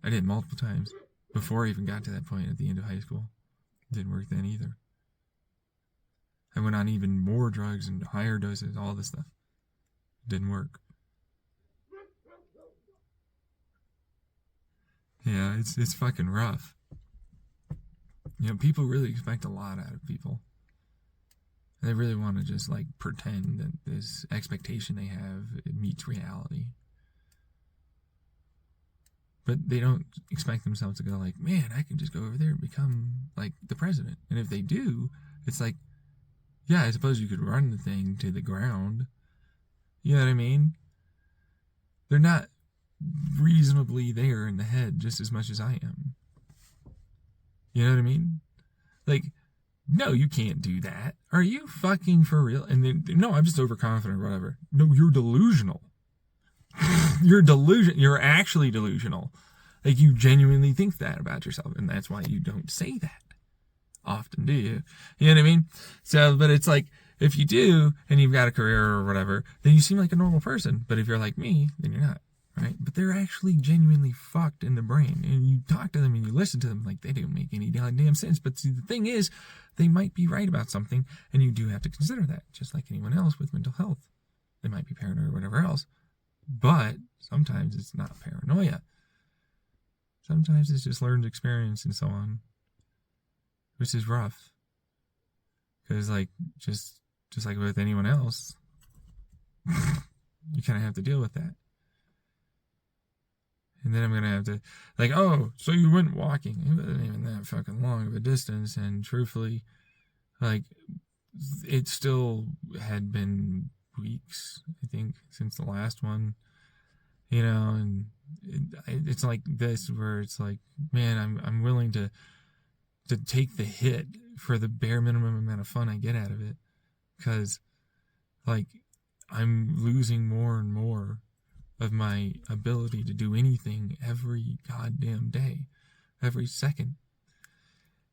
I did it multiple times before I even got to that point at the end of high school. Didn't work then either. I went on even more drugs and higher doses, all this stuff. Didn't work. Yeah, it's fucking rough. People really expect a lot out of people. They really want to just, like, pretend that this expectation they have, it meets reality. But they don't expect themselves to go like, man, I can just go over there and become, like, the president. And if they do, it's like, yeah, I suppose you could run the thing to the ground. You know what I mean? They're not reasonably there in the head just as much as I am. You know what I mean? Like, no, you can't do that. Are you fucking for real? And then, no, I'm just overconfident or whatever. No, you're delusional. You're actually delusional. Like, you genuinely think that about yourself, and that's why you don't say that often, do you? You know what I mean? So, but it's like, if you do, and you've got a career or whatever, then you seem like a normal person. But if you're like me, then you're not, right? But they're actually genuinely fucked in the brain, and you talk to them and you listen to them like they don't make any damn sense. But see, the thing is, they might be right about something, and you do have to consider that, just like anyone else with mental health. They might be paranoid or whatever else, but sometimes it's not paranoia. Sometimes it's just learned experience and so on, which is rough. Because, like, just like with anyone else, you kind of have to deal with that. And then I'm going to have to, like, oh, so you went walking. It wasn't even that fucking long of a distance. And truthfully, like, it still had been weeks, I think, since the last one. And it's like this, where it's like, man, I'm willing to take the hit for the bare minimum amount of fun I get out of it. Because, like, I'm losing more and more of my ability to do anything every goddamn day, every second.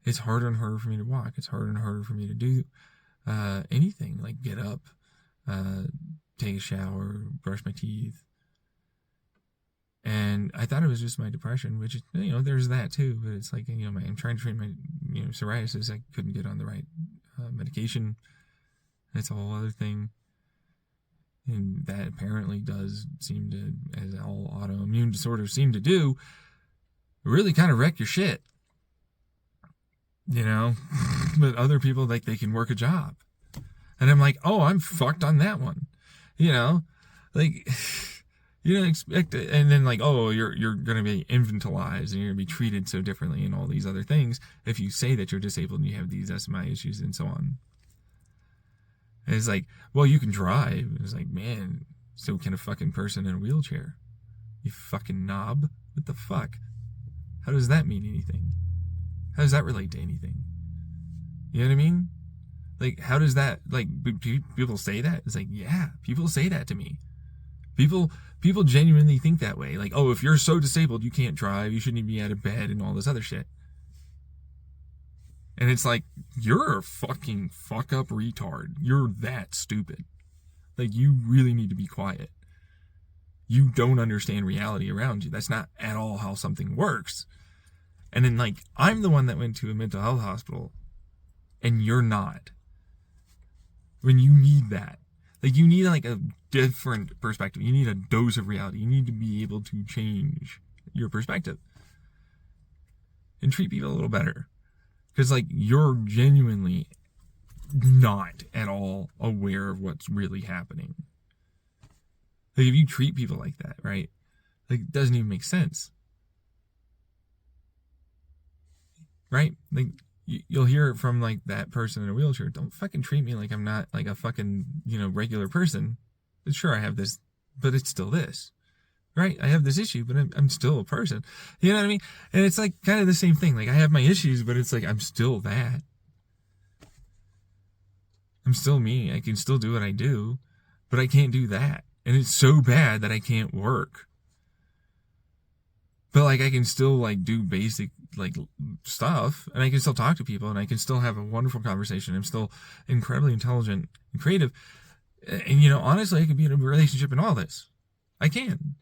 It's harder and harder for me to walk. It's harder and harder for me to do anything, like get up, take a shower, brush my teeth. And I thought it was just my depression, which, there's that too. But it's like, I'm trying to treat my, psoriasis. I couldn't get on the right medication. That's a whole other thing. And that apparently does seem to, as all autoimmune disorders seem to do, really kind of wreck your shit. But other people, like, they can work a job. And I'm like, oh, I'm fucked on that one. Like, You don't expect it, and then like, oh, you're gonna be infantilized and you're gonna be treated so differently and all these other things if you say that you're disabled and you have these SMI issues and so on. And it's like, well, you can drive. It's like, man, so can a fucking person in a wheelchair. You fucking knob. What the fuck? How does that mean anything? How does that relate to anything? You know what I mean? Like, how does that, like, people say that? It's like, yeah, people say that to me. People genuinely think that way. Like, oh, if you're so disabled, you can't drive, you shouldn't even be out of bed and all this other shit. And it's like, you're a fucking fuck up retard. You're that stupid. Like, you really need to be quiet. You don't understand reality around you. That's not at all how something works. And then, like, I'm the one that went to a mental health hospital, and you're not. When you need that. Like, you need, like, a different perspective. You need a dose of reality. You need to be able to change your perspective. And treat people a little better. Because, like, you're genuinely not at all aware of what's really happening. Like, if you treat people like that, right? Like, it doesn't even make sense. Right? Like, you'll hear it from, like, that person in a wheelchair. Don't fucking treat me like I'm not, like, a fucking, regular person. Sure, I have this, but it's still this. Right? I have this issue, but I'm still a person. You know what I mean? And it's, like, kind of the same thing. Like, I have my issues, but it's like, I'm still that. I'm still me. I can still do what I do, but I can't do that. And it's so bad that I can't work. But, like, I can still, like, do basic, like, stuff, and I can still talk to people, and I can still have a wonderful conversation. I'm still incredibly intelligent and creative. And, honestly, I can be in a relationship and all this. I can.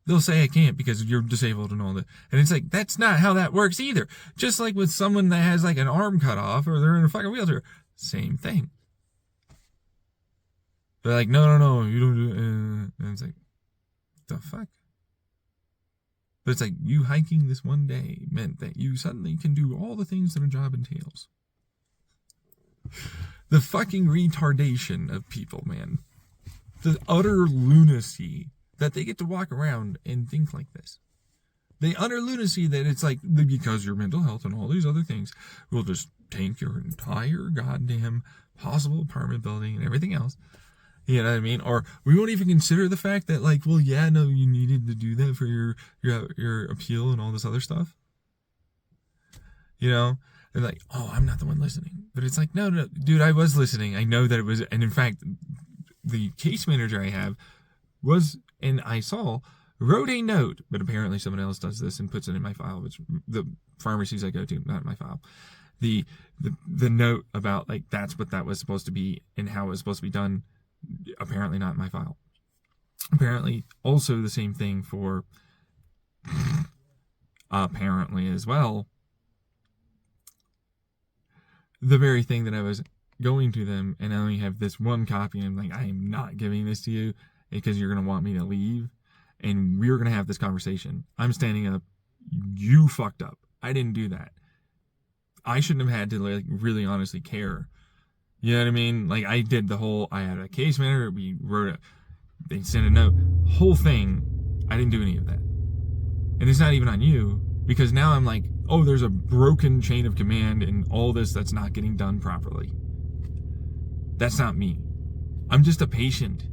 They'll say I can't because you're disabled and all that. And it's like, that's not how that works either. Just like with someone that has, like, an arm cut off or they're in a fucking wheelchair. Same thing. They're like, no, you don't do it. And it's like, the fuck? But it's like, you hiking this one day meant that you suddenly can do all the things that a job entails. The fucking retardation of people, man. The utter lunacy that they get to walk around and think like this. The utter lunacy that it's like, because your mental health and all these other things will just tank your entire goddamn possible apartment building and everything else. You know what I mean? Or we won't even consider the fact that, like, well, yeah, no, you needed to do that for your appeal and all this other stuff. They're like, oh, I'm not the one listening. But it's like, no, dude, I was listening. I know that it was, and in fact, the case manager I have was, and I wrote a note, but apparently someone else does this and puts it in my file, which the pharmacies I go to, not in my file. The note about, like, that's what that was supposed to be and how it was supposed to be done. Apparently not in my file. Apparently also the same thing for apparently as well. The very thing that I was going to them and I only have this one copy and I'm like, I am not giving this to you because you're going to want me to leave and we're going to have this conversation. I'm standing up. You fucked up. I didn't do that. I shouldn't have had to, like, really honestly care. You know what I mean? Like, I had a case manager, we wrote they sent a note, whole thing, I didn't do any of that. And it's not even on you, because now I'm like, oh, there's a broken chain of command and all this that's not getting done properly. That's not me. I'm just a patient.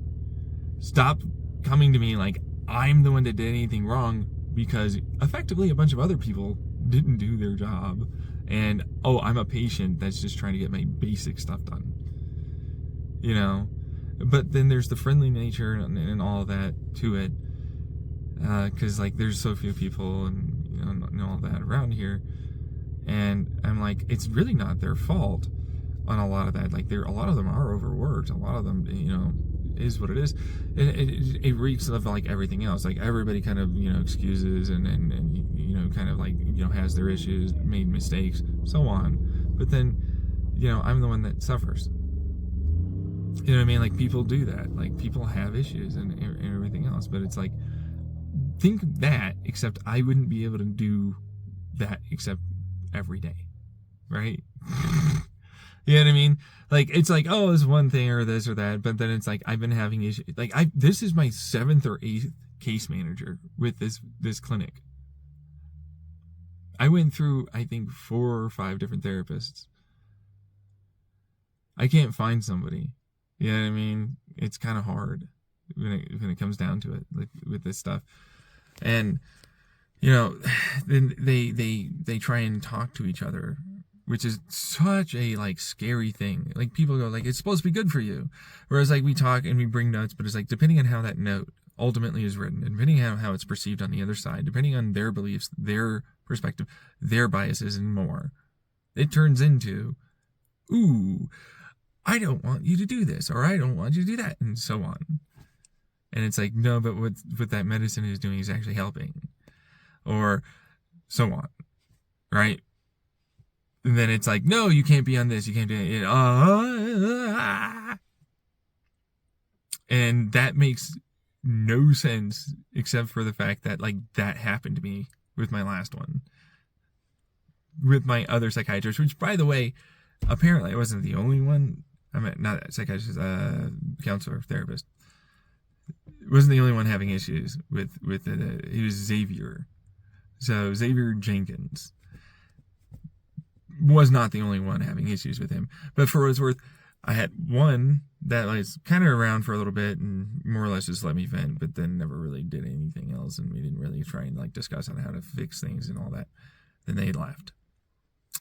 Stop coming to me like I'm the one that did anything wrong, because effectively a bunch of other people didn't do their job. And, oh, I'm a patient that's just trying to get my basic stuff done. But then there's the friendly nature and all of that to it. Because, like, there's so few people and all that around here. And I'm like, it's really not their fault on a lot of that. Like, a lot of them are overworked. A lot of them, is what it is. It reeks of, like, everything else. Like, everybody kind of, excuses and kind of, like, has their issues, made mistakes, so on. But then, I'm the one that suffers. You know what I mean? Like, people do that. Like, people have issues and everything else. But it's like, think that, except I wouldn't be able to do that except every day. Right? You know what I mean? Like, it's like, oh, it's one thing or this or that, but then it's like, I've been having issues. Like, this is my 7th or 8th case manager with this clinic. I went through, I think, 4 or 5 different therapists. I can't find somebody. You know what I mean? It's kind of hard when it comes down to it, like with this stuff. And then they try and talk to each other, which is such a like scary thing. Like people go like, it's supposed to be good for you, whereas like we talk and we bring notes, but it's like depending on how that note ultimately is written, and depending on how it's perceived on the other side, depending on their beliefs, their perspective, their biases, and more, it turns into, ooh, I don't want you to do this, or I don't want you to do that, and so on. And it's like, no, but what that medicine is doing is actually helping, or so on, right? And then it's like, no, you can't be on this, you can't do it. And that makes no sense, except for the fact that like that happened to me with my last one, with my other psychiatrist, which, by the way, apparently I wasn't the only one. I mean, not psychiatrist, counselor, therapist. Wasn't the only one having issues with it. It was Xavier. So Xavier Jenkins was not the only one having issues with him. But for what it's worth, I had one that was kind of around for a little bit and more or less just let me vent, but then never really did anything else, and we didn't really try and like discuss on how to fix things and all that. Then they left.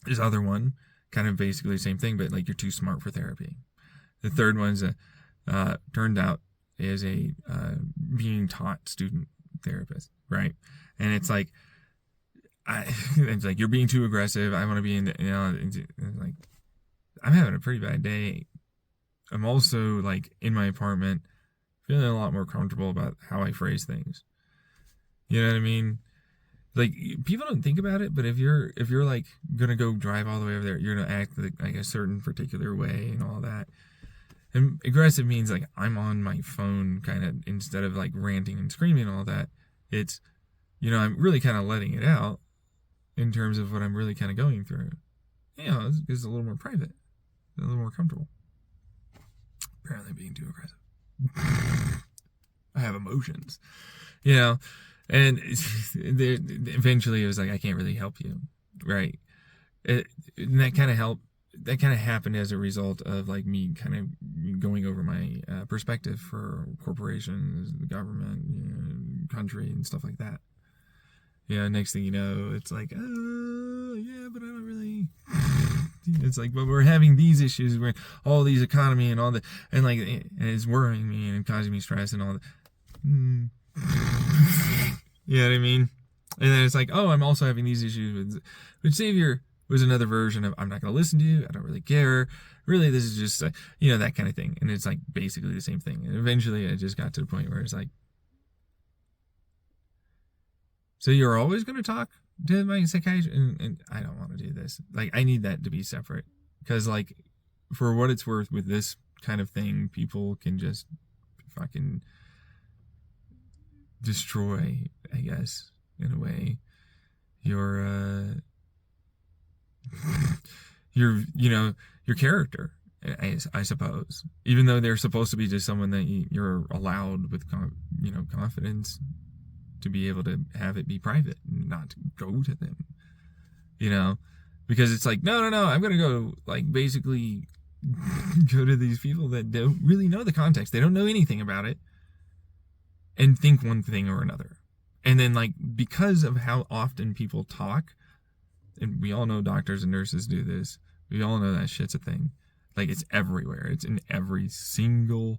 This other one, kind of basically the same thing, but like you're too smart for therapy. The third one's turned out is a being taught student therapist, right? And it's like, it's like, you're being too aggressive. I want to be in, like, I'm having a pretty bad day. I'm also like in my apartment, feeling a lot more comfortable about how I phrase things. You know what I mean? Like, people don't think about it, but if you're like gonna go drive all the way over there, you're gonna act like a certain particular way and all that. And aggressive means like I'm on my phone kind of, instead of like ranting and screaming and all that. It's, I'm really kind of letting it out in terms of what I'm really kind of going through. It's a little more private, a little more comfortable. Apparently being too aggressive. I have emotions, and eventually it was like, I can't really help you, right? And that kind of happened as a result of like me kind of going over my perspective for corporations, the government, country, and stuff like that. Next thing you know, it's like, yeah, but I don't really. It's like, but we're having these issues, we're all these economy and all that, and like, and it's worrying me and causing me stress and all that. You know what I mean? And then it's like, oh, I'm also having these issues with Xavier. Was another version of, I'm not going to listen to you, I don't really care, really, this is just that kind of thing. And it's like basically the same thing. And eventually I just got to the point where it's like, so you're always going to talk to my psychiatrist? And I don't want to do this. Like, I need that to be separate, because like, for what it's worth, with this kind of thing, people can just fucking destroy, I guess, in a way, your your character, I suppose, even though they're supposed to be just someone that you're allowed with confidence to be able to have it be private and not to go to them, because it's like, no, I'm gonna go, like, basically go to these people that don't really know the context, they don't know anything about it, and think one thing or another. And then, like, because of how often people talk, and we all know doctors and nurses do this, we all know that shit's a thing. Like, it's everywhere. It's in every single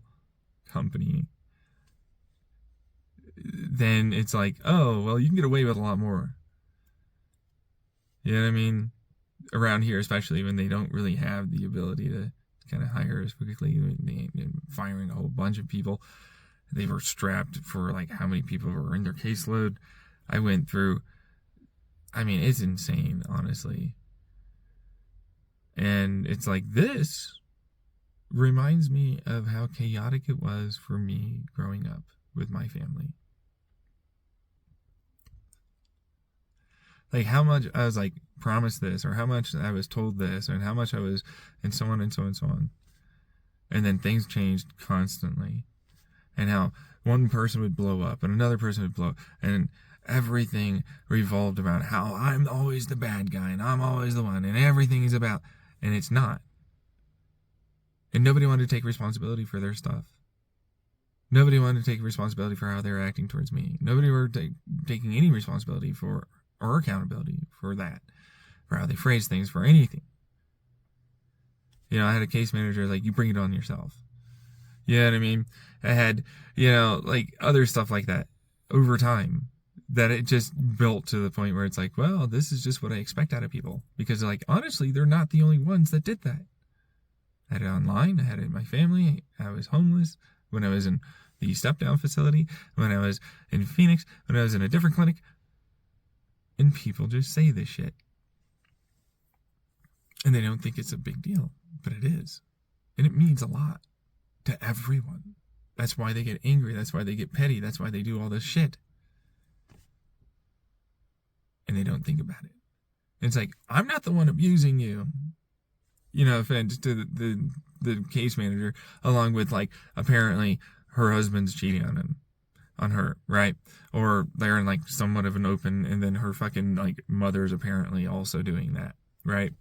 company. Then it's like, oh, well, you can get away with a lot more. You know what I mean? Around here, especially when they don't really have the ability to kind of hire as quickly. They firing a whole bunch of people. They were strapped for like how many people were in their caseload. I went through. I mean, it's insane, honestly. And it's like, this reminds me of how chaotic it was for me growing up with my family. Like, how much I was like promised this, or how much I was told this, and how much I was, and so on and so on and so on. And then things changed constantly. and how one person would blow up and another person would blow up, and everything revolved around how I'm always the bad guy and I'm always the one and everything is about, and it's not. And nobody wanted to take responsibility for their stuff. Nobody wanted to take responsibility for how they were acting towards me. Nobody were taking any responsibility for or accountability for that, for how they phrase things, for anything. You know, I had a case manager like, you bring it on yourself. You know what I mean? I had, you know, like other stuff like that over time that it just built to the point where it's like, well, this is just what I expect out of people. Because like, honestly, they're not the only ones that did that. I had it online. I had it in my family. I was homeless when I was in the step-down facility, when I was in Phoenix, when I was in a different clinic. And people just say this shit. And they don't think it's a big deal, but it is. And it means a lot to everyone. That's why they get angry. That's why they get petty. That's why they do all this shit. And they don't think about it. It's like, I'm not the one abusing you. You know, offense to the case manager, along with like apparently her husband's cheating on her, right? Or they're in like somewhat of an open, and then her fucking like mother's apparently also doing that, right?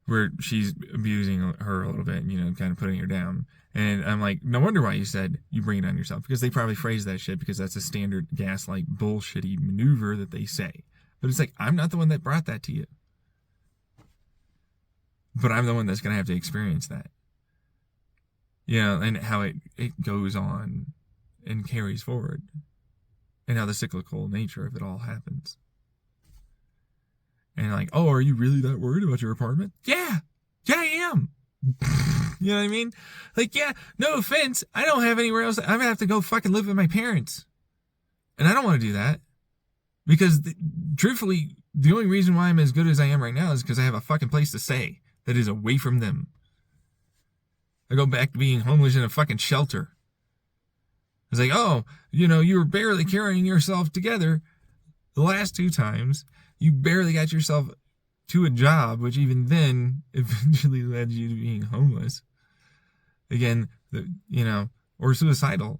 Where she's abusing her a little bit, you know, kind of putting her down. And I'm like, no wonder why you said you bring it on yourself, because they probably phrase that shit because that's a standard gaslight bullshitty maneuver that they say. But it's like, I'm not the one that brought that to you. But I'm the one that's going to have to experience that. You know, and how it goes on and carries forward. And how the cyclical nature of it all happens. And like, oh, are you really that worried about your apartment? Yeah, I am. You know what I mean? Like, yeah, no offense. I don't have anywhere else. I'm going to have to go fucking live with my parents. And I don't want to do that. Because, truthfully, the only reason why I'm as good as I am right now is because I have a fucking place to stay that is away from them. I go back to being homeless in a fucking shelter. It's like, oh, you know, you were barely carrying yourself together the last 2 times. You barely got yourself to a job, which even then eventually led you to being homeless. Again, you know, or suicidal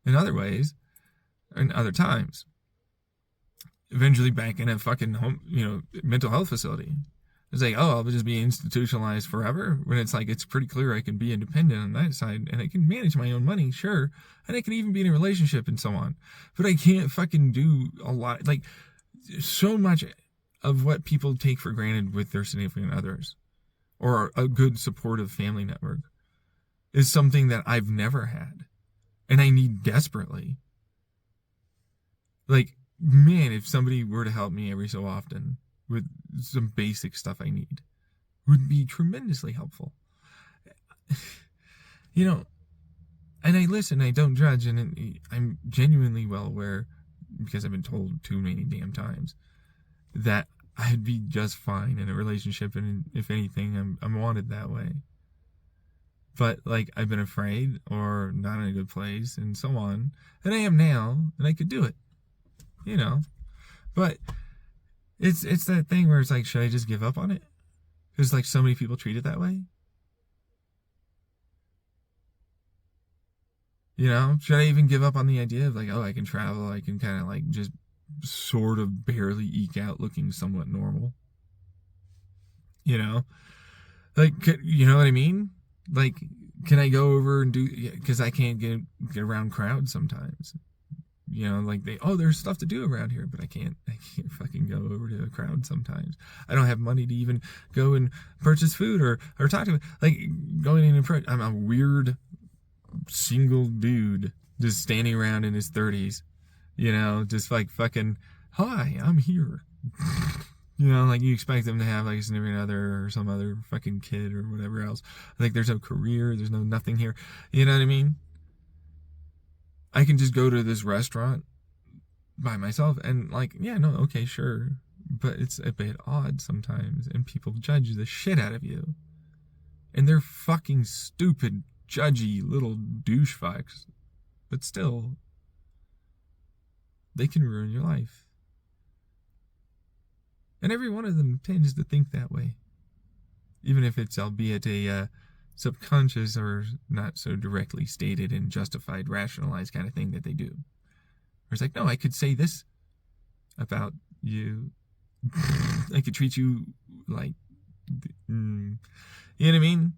in other ways, in other times. Eventually back in a fucking home, you know, mental health facility. It's like, oh, I'll just be institutionalized forever. When it's like, it's pretty clear I can be independent on that side, and I can manage my own money, sure. And I can even be in a relationship and so on. But I can't fucking do a lot. Like, so much of what people take for granted with their significant others, or a good supportive family network, is something that I've never had. And I need desperately. Like, man, if somebody were to help me every so often with some basic stuff I need, would be tremendously helpful. You know, and I listen, I don't judge, and I'm genuinely well aware, because I've been told too many damn times, that I'd be just fine in a relationship, and if anything, I'm wanted that way. But, like, I've been afraid, or not in a good place, and so on, and I am now, and I could do it, you know, but it's that thing where it's like, should I just give up on it? Because, like, so many people treat it that way. You know, should I even give up on the idea of like, oh, I can travel, I can kind of like just sort of barely eke out looking somewhat normal? You know, like, you know what I mean? Like, can I go over and do, because I can't get around crowds sometimes. You know, like there's stuff to do around here, but I can't fucking go over to a crowd sometimes. I don't have money to even go and purchase food or talk to, like, going in and I'm a weird single dude just standing around in his 30s, you know, just like fucking, hi, I'm here. You know, like, you expect them to have like a significant other or some other fucking kid or whatever else. Like, there's no career, there's no nothing here. You know what I mean? I can just go to this restaurant by myself and, like, yeah, no, okay, sure. But it's a bit odd sometimes, and people judge the shit out of you. And they're fucking stupid, judgy little douche fucks. But still, they can ruin your life. And every one of them tends to think that way. Even if it's, albeit a subconscious or not so directly stated and justified, rationalized kind of thing that they do. Where it's like, no, I could say this about you. I could treat you like, you know what I mean?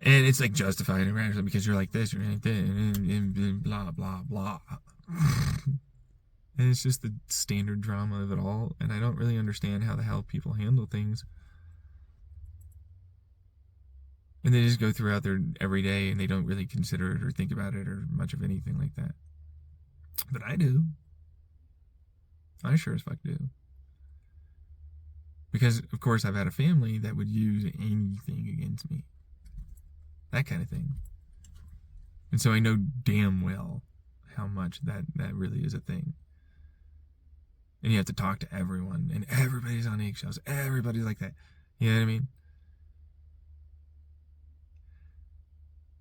And it's like justified and rational because you're like this, you're like that, and blah, blah, blah. And it's just the standard drama of it all. And I don't really understand how the hell people handle things. And they just go throughout their everyday and they don't really consider it or think about it or much of anything like that. But I do. I sure as fuck do. Because, of course, I've had a family that would use anything against me. That kind of thing. And so I know damn well how much that really is a thing. And you have to talk to everyone. And everybody's on eggshells. Everybody's like that. You know what I mean?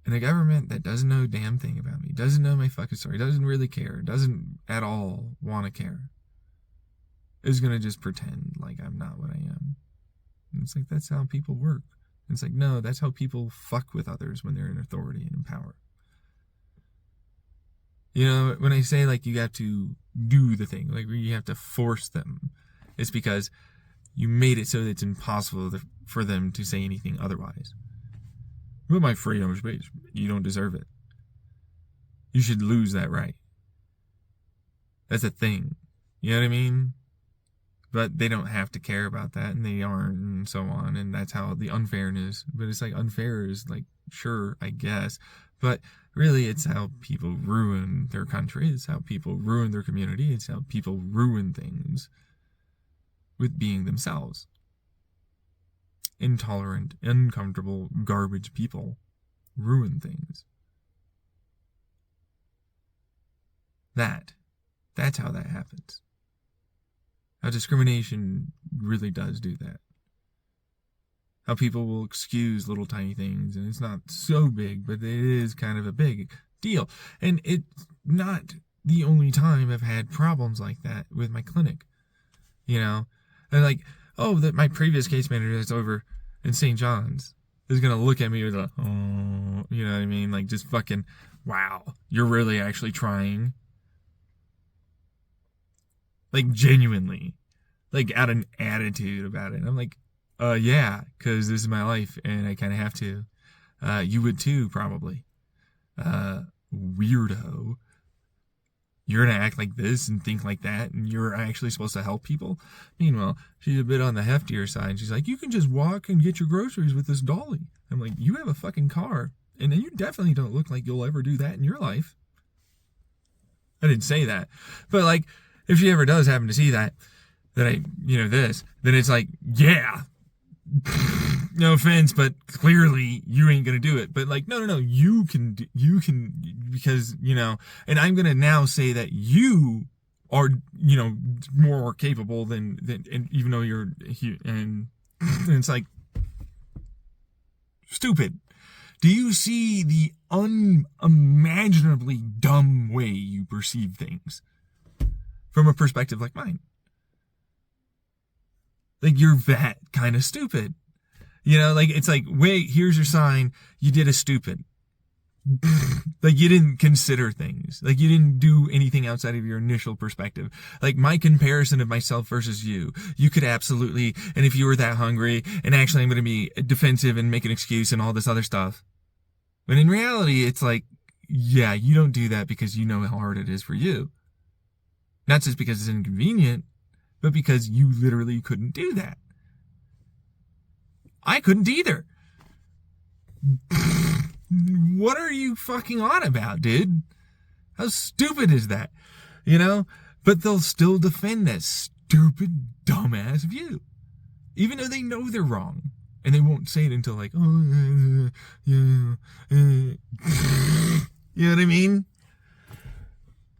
And the government that doesn't know a damn thing about me, doesn't know my fucking story, doesn't really care, doesn't at all want to care, is going to just pretend like I'm not what I am. And it's like, that's how people work. And it's like, no, that's how people fuck with others when they're in authority and in power. You know, when I say like you have to do the thing, like you have to force them, it's because you made it so that it's impossible for them to say anything otherwise. But my freedom of speech, you don't deserve it. You should lose that right. That's a thing. You know what I mean? But they don't have to care about that, and they aren't, and so on, and that's how the unfairness, but it's like unfair is like, sure, I guess, but really it's how people ruin their country, it's how people ruin their community, it's how people ruin things with being themselves. Intolerant, uncomfortable, garbage people ruin things. That's how that happens. How discrimination really does do that. How people will excuse little tiny things, and it's not so big, but it is kind of a big deal. And it's not the only time I've had problems like that with my clinic. You know? And like, oh, that my previous case manager that's over in St. John's is going to look at me with a, oh, you know what I mean? Like, just fucking, wow, you're really actually trying. Like, genuinely. Like, out of an attitude about it. And I'm like, yeah, because this is my life, and I kind of have to. You would too, probably. Weirdo. You're going to act like this and think like that, and you're actually supposed to help people? Meanwhile, she's a bit on the heftier side. She's like, you can just walk and get your groceries with this dolly. I'm like, you have a fucking car, and you definitely don't look like you'll ever do that in your life. I didn't say that. But, like, if she ever does happen to see that then it's like, yeah. No offense, but clearly you ain't gonna do it. But like, no, you can, because, you know, and I'm gonna now say that you are, you know, more capable than and even though you're here, and it's like, stupid. Do you see the unimaginably dumb way you perceive things from a perspective like mine? Like, you're that kind of stupid. You know, like, it's like, wait, here's your sign. You did a stupid. Like, you didn't consider things. Like, you didn't do anything outside of your initial perspective. Like, my comparison of myself versus you could absolutely, and if you were that hungry, and actually I'm going to be defensive and make an excuse and all this other stuff. But in reality, it's like, yeah, you don't do that because you know how hard it is for you. Not just because it's inconvenient, but because you literally couldn't do that. I couldn't either. What are you fucking on about, dude? How stupid is that? You know? But they'll still defend that stupid, dumbass view. Even though they know they're wrong. And they won't say it until like, oh, yeah. You know what I mean?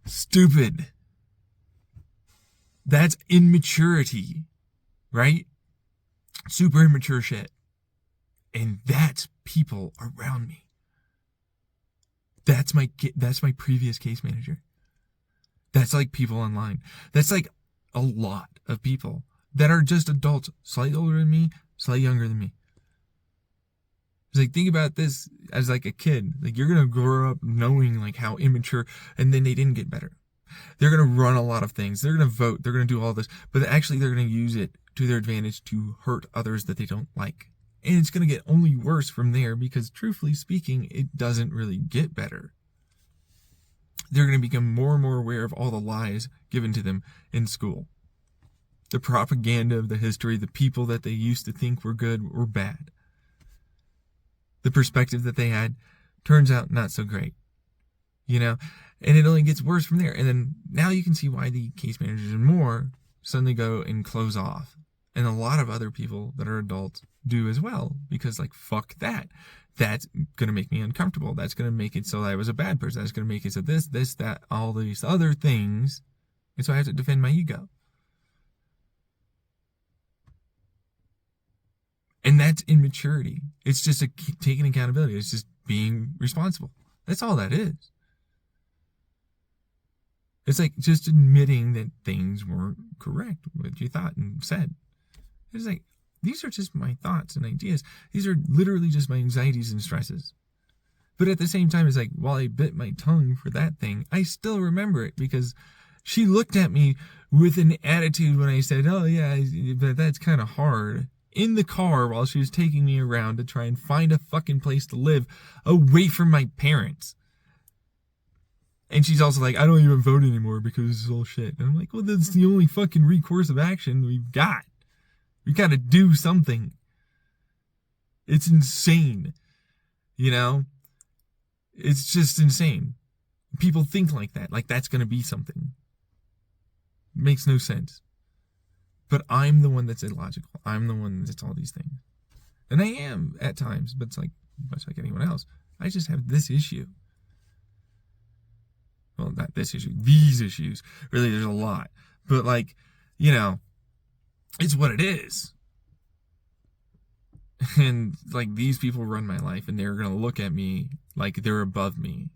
Stupid. That's immaturity, right? Super immature shit. And that's people around me. That's my previous case manager. That's like people online. That's like a lot of people that are just adults, slightly older than me, slightly younger than me. It's like, think about this as like a kid. Like, you're gonna grow up knowing like how immature, and then they didn't get better. They're gonna run a lot of things. They're gonna vote. They're gonna do all this, but actually they're gonna use it to their advantage to hurt others that they don't like. And it's gonna get only worse from there because, truthfully speaking, it doesn't really get better. They're gonna become more and more aware of all the lies given to them in school. The propaganda of the history, the people that they used to think were good or bad. The perspective that they had turns out not so great, you know, and it only gets worse from there. And then now you can see why the case managers and more suddenly go and close off. And a lot of other people that are adults do as well, because like, fuck that. That's going to make me uncomfortable. That's going to make it so I was a bad person. That's going to make it so this, that, all these other things. And so I have to defend my ego. And that's immaturity. It's just taking accountability. It's just being responsible. That's all that is. It's like just admitting that things weren't correct, what you thought and said. It's like, these are just my thoughts and ideas. These are literally just my anxieties and stresses. But at the same time, it's like, while I bit my tongue for that thing, I still remember it because she looked at me with an attitude when I said, oh yeah, but that's kind of hard. In the car while she was taking me around to try and find a fucking place to live away from my parents. And she's also like, I don't even vote anymore because this is all shit. And I'm like, well, that's the only fucking recourse of action we've got. We got to do something. It's insane. You know? It's just insane. People think like that. Like that's going to be something. It makes no sense. But I'm the one that's illogical. I'm the one that's all these things. And I am at times, but it's like, much like anyone else. I just have this issue. Well, not this issue. These issues. Really, there's a lot. But like, you know, it's what it is. And like, these people run my life and they're going to look at me like they're above me.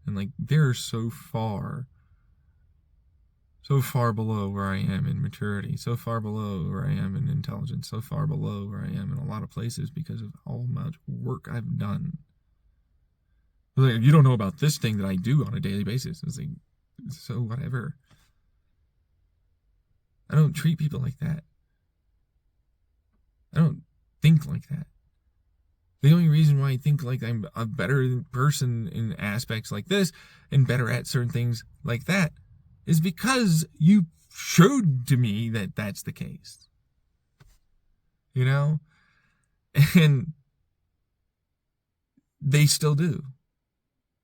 And like, they're so far below where I am in maturity, so far below where I am in intelligence, so far below where I am in a lot of places because of how much work I've done. Like, you don't know about this thing that I do on a daily basis. It's like, so whatever. I don't treat people like that. I don't think like that. The only reason why I think like I'm a better person in aspects like this and better at certain things like that is because you showed to me that that's the case. You know? And they still do.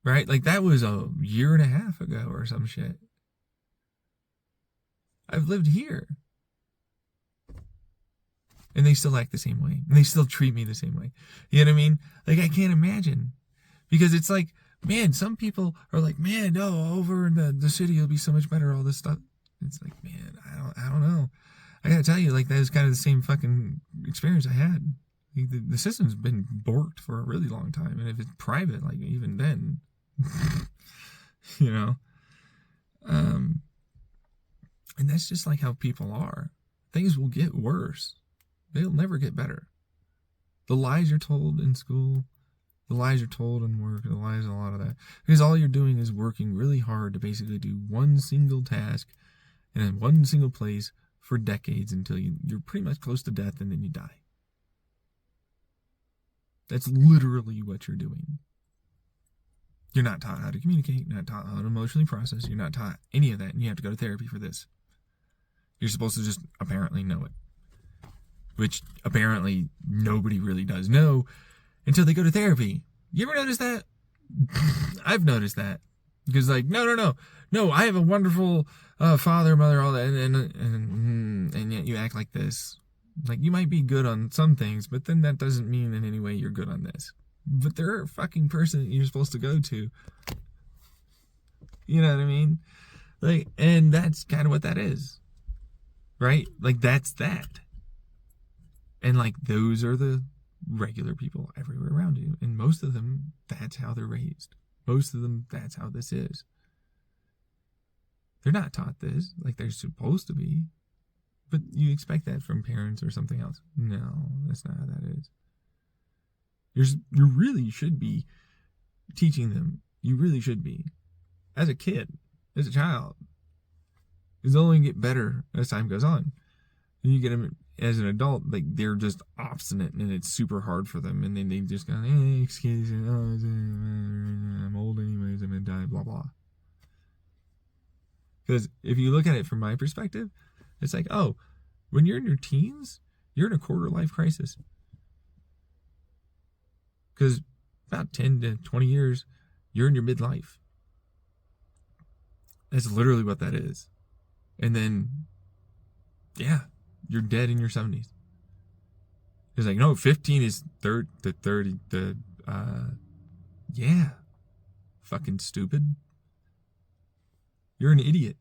Right? Like that was a year and a half ago or some shit. I've lived here. And they still act the same way. And they still treat me the same way. You know what I mean? Like I can't imagine. Because it's like, man, some people are like, man, no, over in the city it'll be so much better, all this stuff. It's like, man, I don't know. I gotta tell you, like that was kind of the same fucking experience I had. Like, the system's been borked for a really long time. And if it's private, like even then, you know. And that's just like how people are. Things will get worse. They'll never get better. The lies you're told in school, the lies you're told in work, the lies, a lot of that. Because all you're doing is working really hard to basically do one single task in one single place for decades until you're pretty much close to death and then you die. That's literally what you're doing. You're not taught how to communicate, you're not taught how to emotionally process, you're not taught any of that, and you have to go to therapy for this. You're supposed to just apparently know it. Which apparently nobody really does know until they go to therapy. You ever notice that? I've noticed that. Because like, no, I have a wonderful father, mother, all that, and yet you act like this. Like, you might be good on some things, but then that doesn't mean in any way you're good on this. But they're a fucking person that you're supposed to go to. You know what I mean? Like, and that's kind of what that is. Right? Like, that's that. And like, those are the regular people everywhere around you. And most of them, that's how they're raised. Most of them, that's how this is. They're not taught this like they're supposed to be. But you expect that from parents or something else. No, that's not how that is. You really should be teaching them. You really should be. As a kid, as a child. Because they'll only get better as time goes on. And you get them as an adult, like they're just obstinate and it's super hard for them. And then they just go, hey, excuse me, I'm old anyways, I'm going to die, blah, blah. Because if you look at it from my perspective, it's like, oh, when you're in your teens, you're in a quarter life crisis. Because about 10 to 20 years, you're in your midlife. That's literally what that is. And then, yeah, you're dead in your 70s. It's like, no, 15 is 30, yeah, fucking stupid. You're an idiot.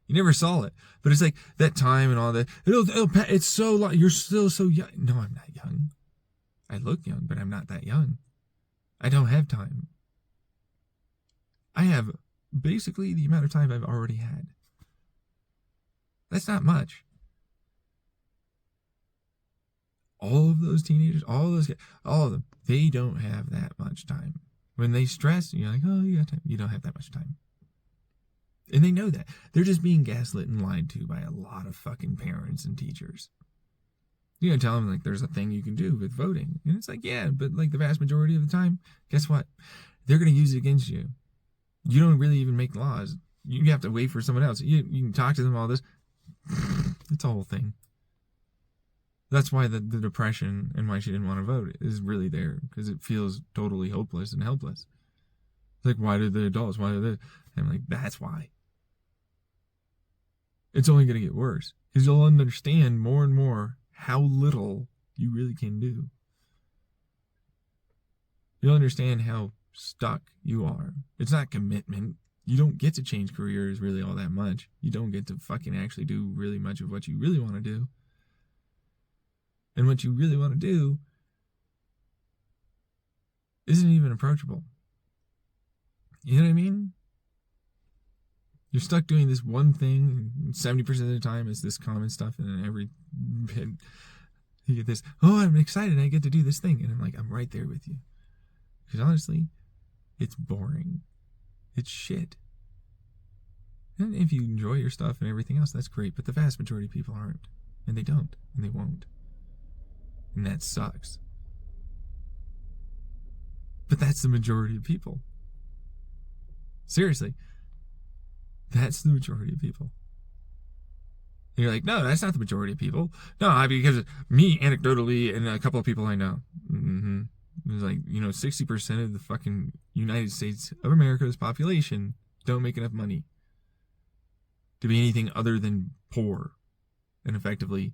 You never saw it. But it's like that time and all that. It's so long. You're still so young. No, I'm not young. I look young, but I'm not that young. I don't have time. I have basically the amount of time I've already had. That's not much. All of those teenagers, all of those guys, all of them, they don't have that much time. When they stress, you're like, oh, you got time. You don't have that much time. And they know that. They're just being gaslit and lied to by a lot of fucking parents and teachers. You gotta tell them, like, there's a thing you can do with voting. And it's like, yeah, but, like, the vast majority of the time, guess what? They're gonna use it against you. You don't really even make laws. You have to wait for someone else. You can talk to them, all this. It's a whole thing. That's why the depression and why she didn't want to vote is really there. Because it feels totally hopeless and helpless. It's like, why did the adults? Why did they? And I'm like, that's why. It's only going to get worse. Because you'll understand more and more how little you really can do. You'll understand how stuck you are. It's not commitment. You don't get to change careers really all that much. You don't get to fucking actually do really much of what you really want to do. And what you really want to do isn't even approachable. You know what I mean? You're stuck doing this one thing, and 70% of the time it's this common stuff, and then every bit you get this, oh, I'm excited, I get to do this thing. And I'm like, I'm right there with you. Because honestly, it's boring. It's shit. And if you enjoy your stuff and everything else, that's great. But the vast majority of people aren't. And they don't. And they won't. And that sucks. But that's the majority of people. Seriously. That's the majority of people. And you're like, no, that's not the majority of people. No, because me, anecdotally, and a couple of people I know. It's like, 60% of the fucking United States of America's population don't make enough money to be anything other than poor. And effectively,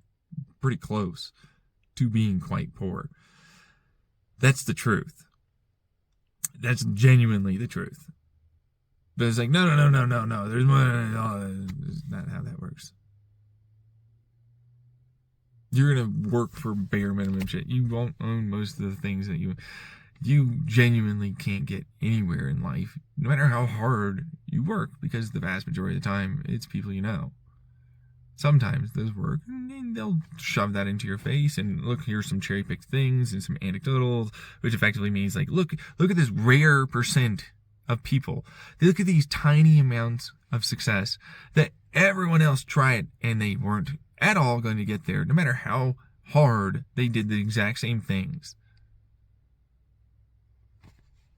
pretty close to being quite poor. That's the truth. That's genuinely the truth. But it's like, no. There's more. That's not how that works. You're going to work for bare minimum shit. You won't own most of the things that you genuinely can't get anywhere in life, no matter how hard you work, because the vast majority of the time, it's people you know. Sometimes those work, and they'll shove that into your face, and look, here's some cherry-picked things and some anecdotals, which effectively means, like, look at this rare percent of people. They look at these tiny amounts of success that everyone else tried, and they weren't at all going to get there, no matter how hard they did the exact same things.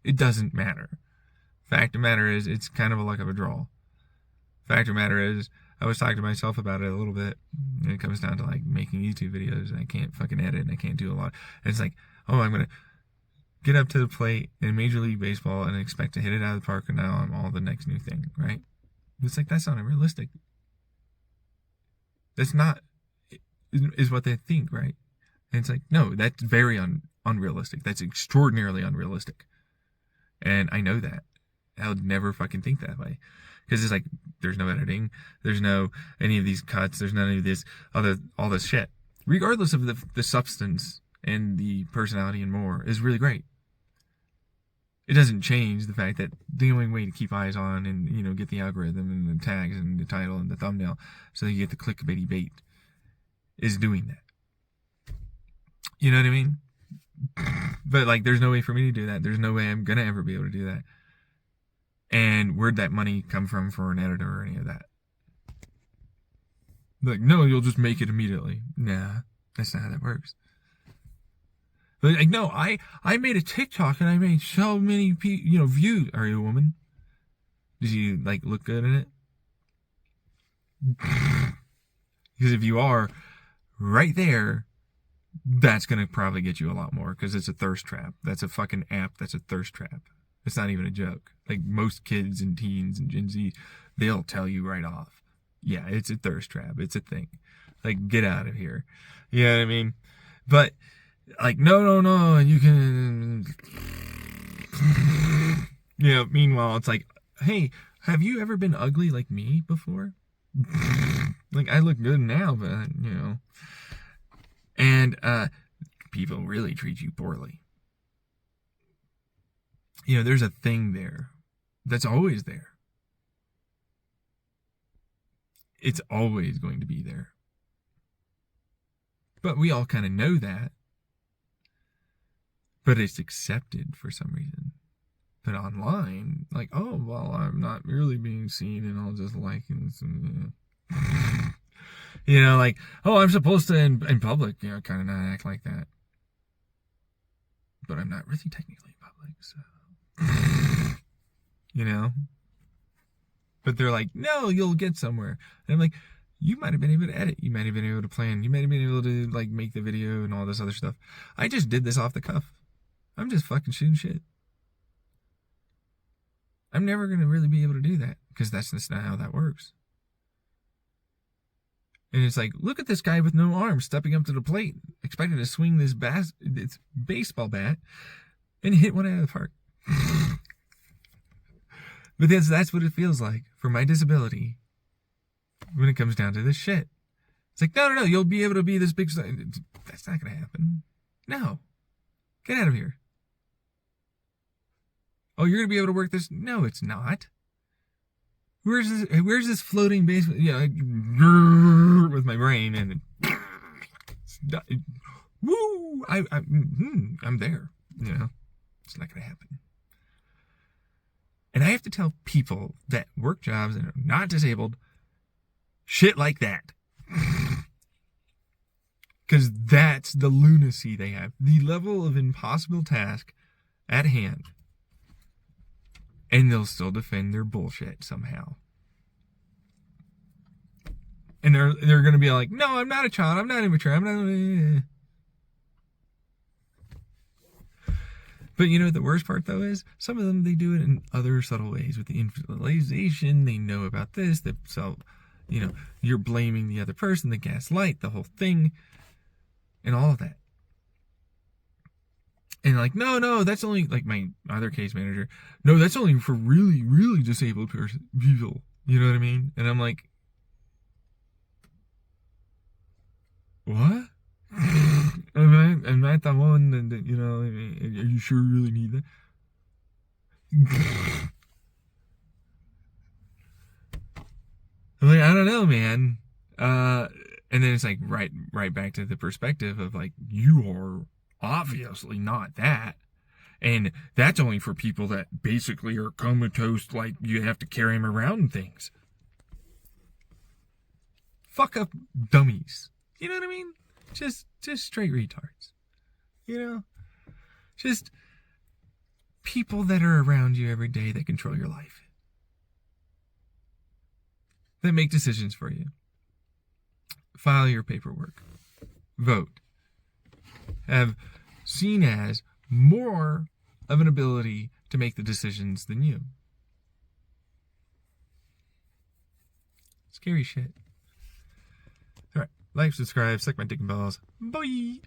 It doesn't matter. Fact of the matter is, it's kind of a luck of a draw. Fact of the matter is, I was talking to myself about it a little bit, and it comes down to, like, making YouTube videos, and I can't fucking edit, and I can't do a lot. And it's like, oh, I'm going to get up to the plate in Major League Baseball and expect to hit it out of the park, and now I'm all the next new thing, right? It's like, that's not unrealistic. That's not, is what they think, right? And it's like, no, that's very unrealistic. That's extraordinarily unrealistic. And I know that. I would never fucking think that way. Because it's like, there's no editing, there's no any of these cuts, there's none of this all this shit. Regardless of the substance and the personality and more is really great. It doesn't change the fact that the only way to keep eyes on and, get the algorithm and the tags and the title and the thumbnail so that you get the clickbaity bait is doing that. You know what I mean? But like, there's no way for me to do that. There's no way I'm gonna ever be able to do that. And where'd that money come from for an editor or any of that? Like, no, you'll just make it immediately. Nah, that's not how that works. But like, no, I made a TikTok and I made so many views. Are you a woman? Did you like look good in it? Because if you are, right there, that's gonna probably get you a lot more because it's a thirst trap. That's a fucking app. That's a thirst trap. It's not even a joke. Like most kids and teens and Gen Z, they'll tell you right off. Yeah, it's a thirst trap. It's a thing. Like, get out of here. You know what I mean? But like, no, you can. Meanwhile, it's like, hey, have you ever been ugly like me before? Like, I look good now, but, And people really treat you poorly. There's a thing there that's always there. It's always going to be there. But we all kind of know that. But it's accepted for some reason. But online, like, oh, well, I'm not really being seen and I'll just like and like, oh, I'm supposed to in public, kind of not act like that. But I'm not really technically in public, so. But they're like, no, you'll get somewhere. And I'm like, you might have been able to edit. You might have been able to plan. You might have been able to, like, make the video and all this other stuff. I just did this off the cuff. I'm just fucking shooting shit. I'm never going to really be able to do that because that's just not how that works. And it's like, look at this guy with no arms stepping up to the plate, expecting to swing this baseball bat and hit one out of the park. But that's what it feels like for my disability when it comes down to this shit. It's like, no, you'll be able to be this big star. That's not going to happen. No. Get out of here. Oh, you're going to be able to work this? No, it's not. Where's this floating base? With my brain and woo! I'm there. It's not going to happen. And I have to tell people that work jobs and are not disabled shit like that. Because that's the lunacy they have. The level of impossible task at hand. And they'll still defend their bullshit somehow. And they're going to be like, no, I'm not a child. I'm not immature. I'm not... But the worst part, though, is some of them, they do it in other subtle ways with the infantilization. They know about this. You're blaming the other person, the gaslight, the whole thing, and all of that. And like, no, that's only, like my other case manager, no, that's only for really, really disabled people. You know what I mean? And I'm like, what? Am I the one that, are you sure you really need that? I'm like, I don't know, man. And then it's like right back to the perspective of like, you are obviously not that. And that's only for people that basically are comatose, like you have to carry them around things. Fuck up dummies. You know what I mean? Just straight retards. Just people that are around you every day that control your life. That make decisions for you. File your paperwork. Vote. Have seen as more of an ability to make the decisions than you. Scary shit. Alright, like, subscribe, suck my dick and balls. Bye!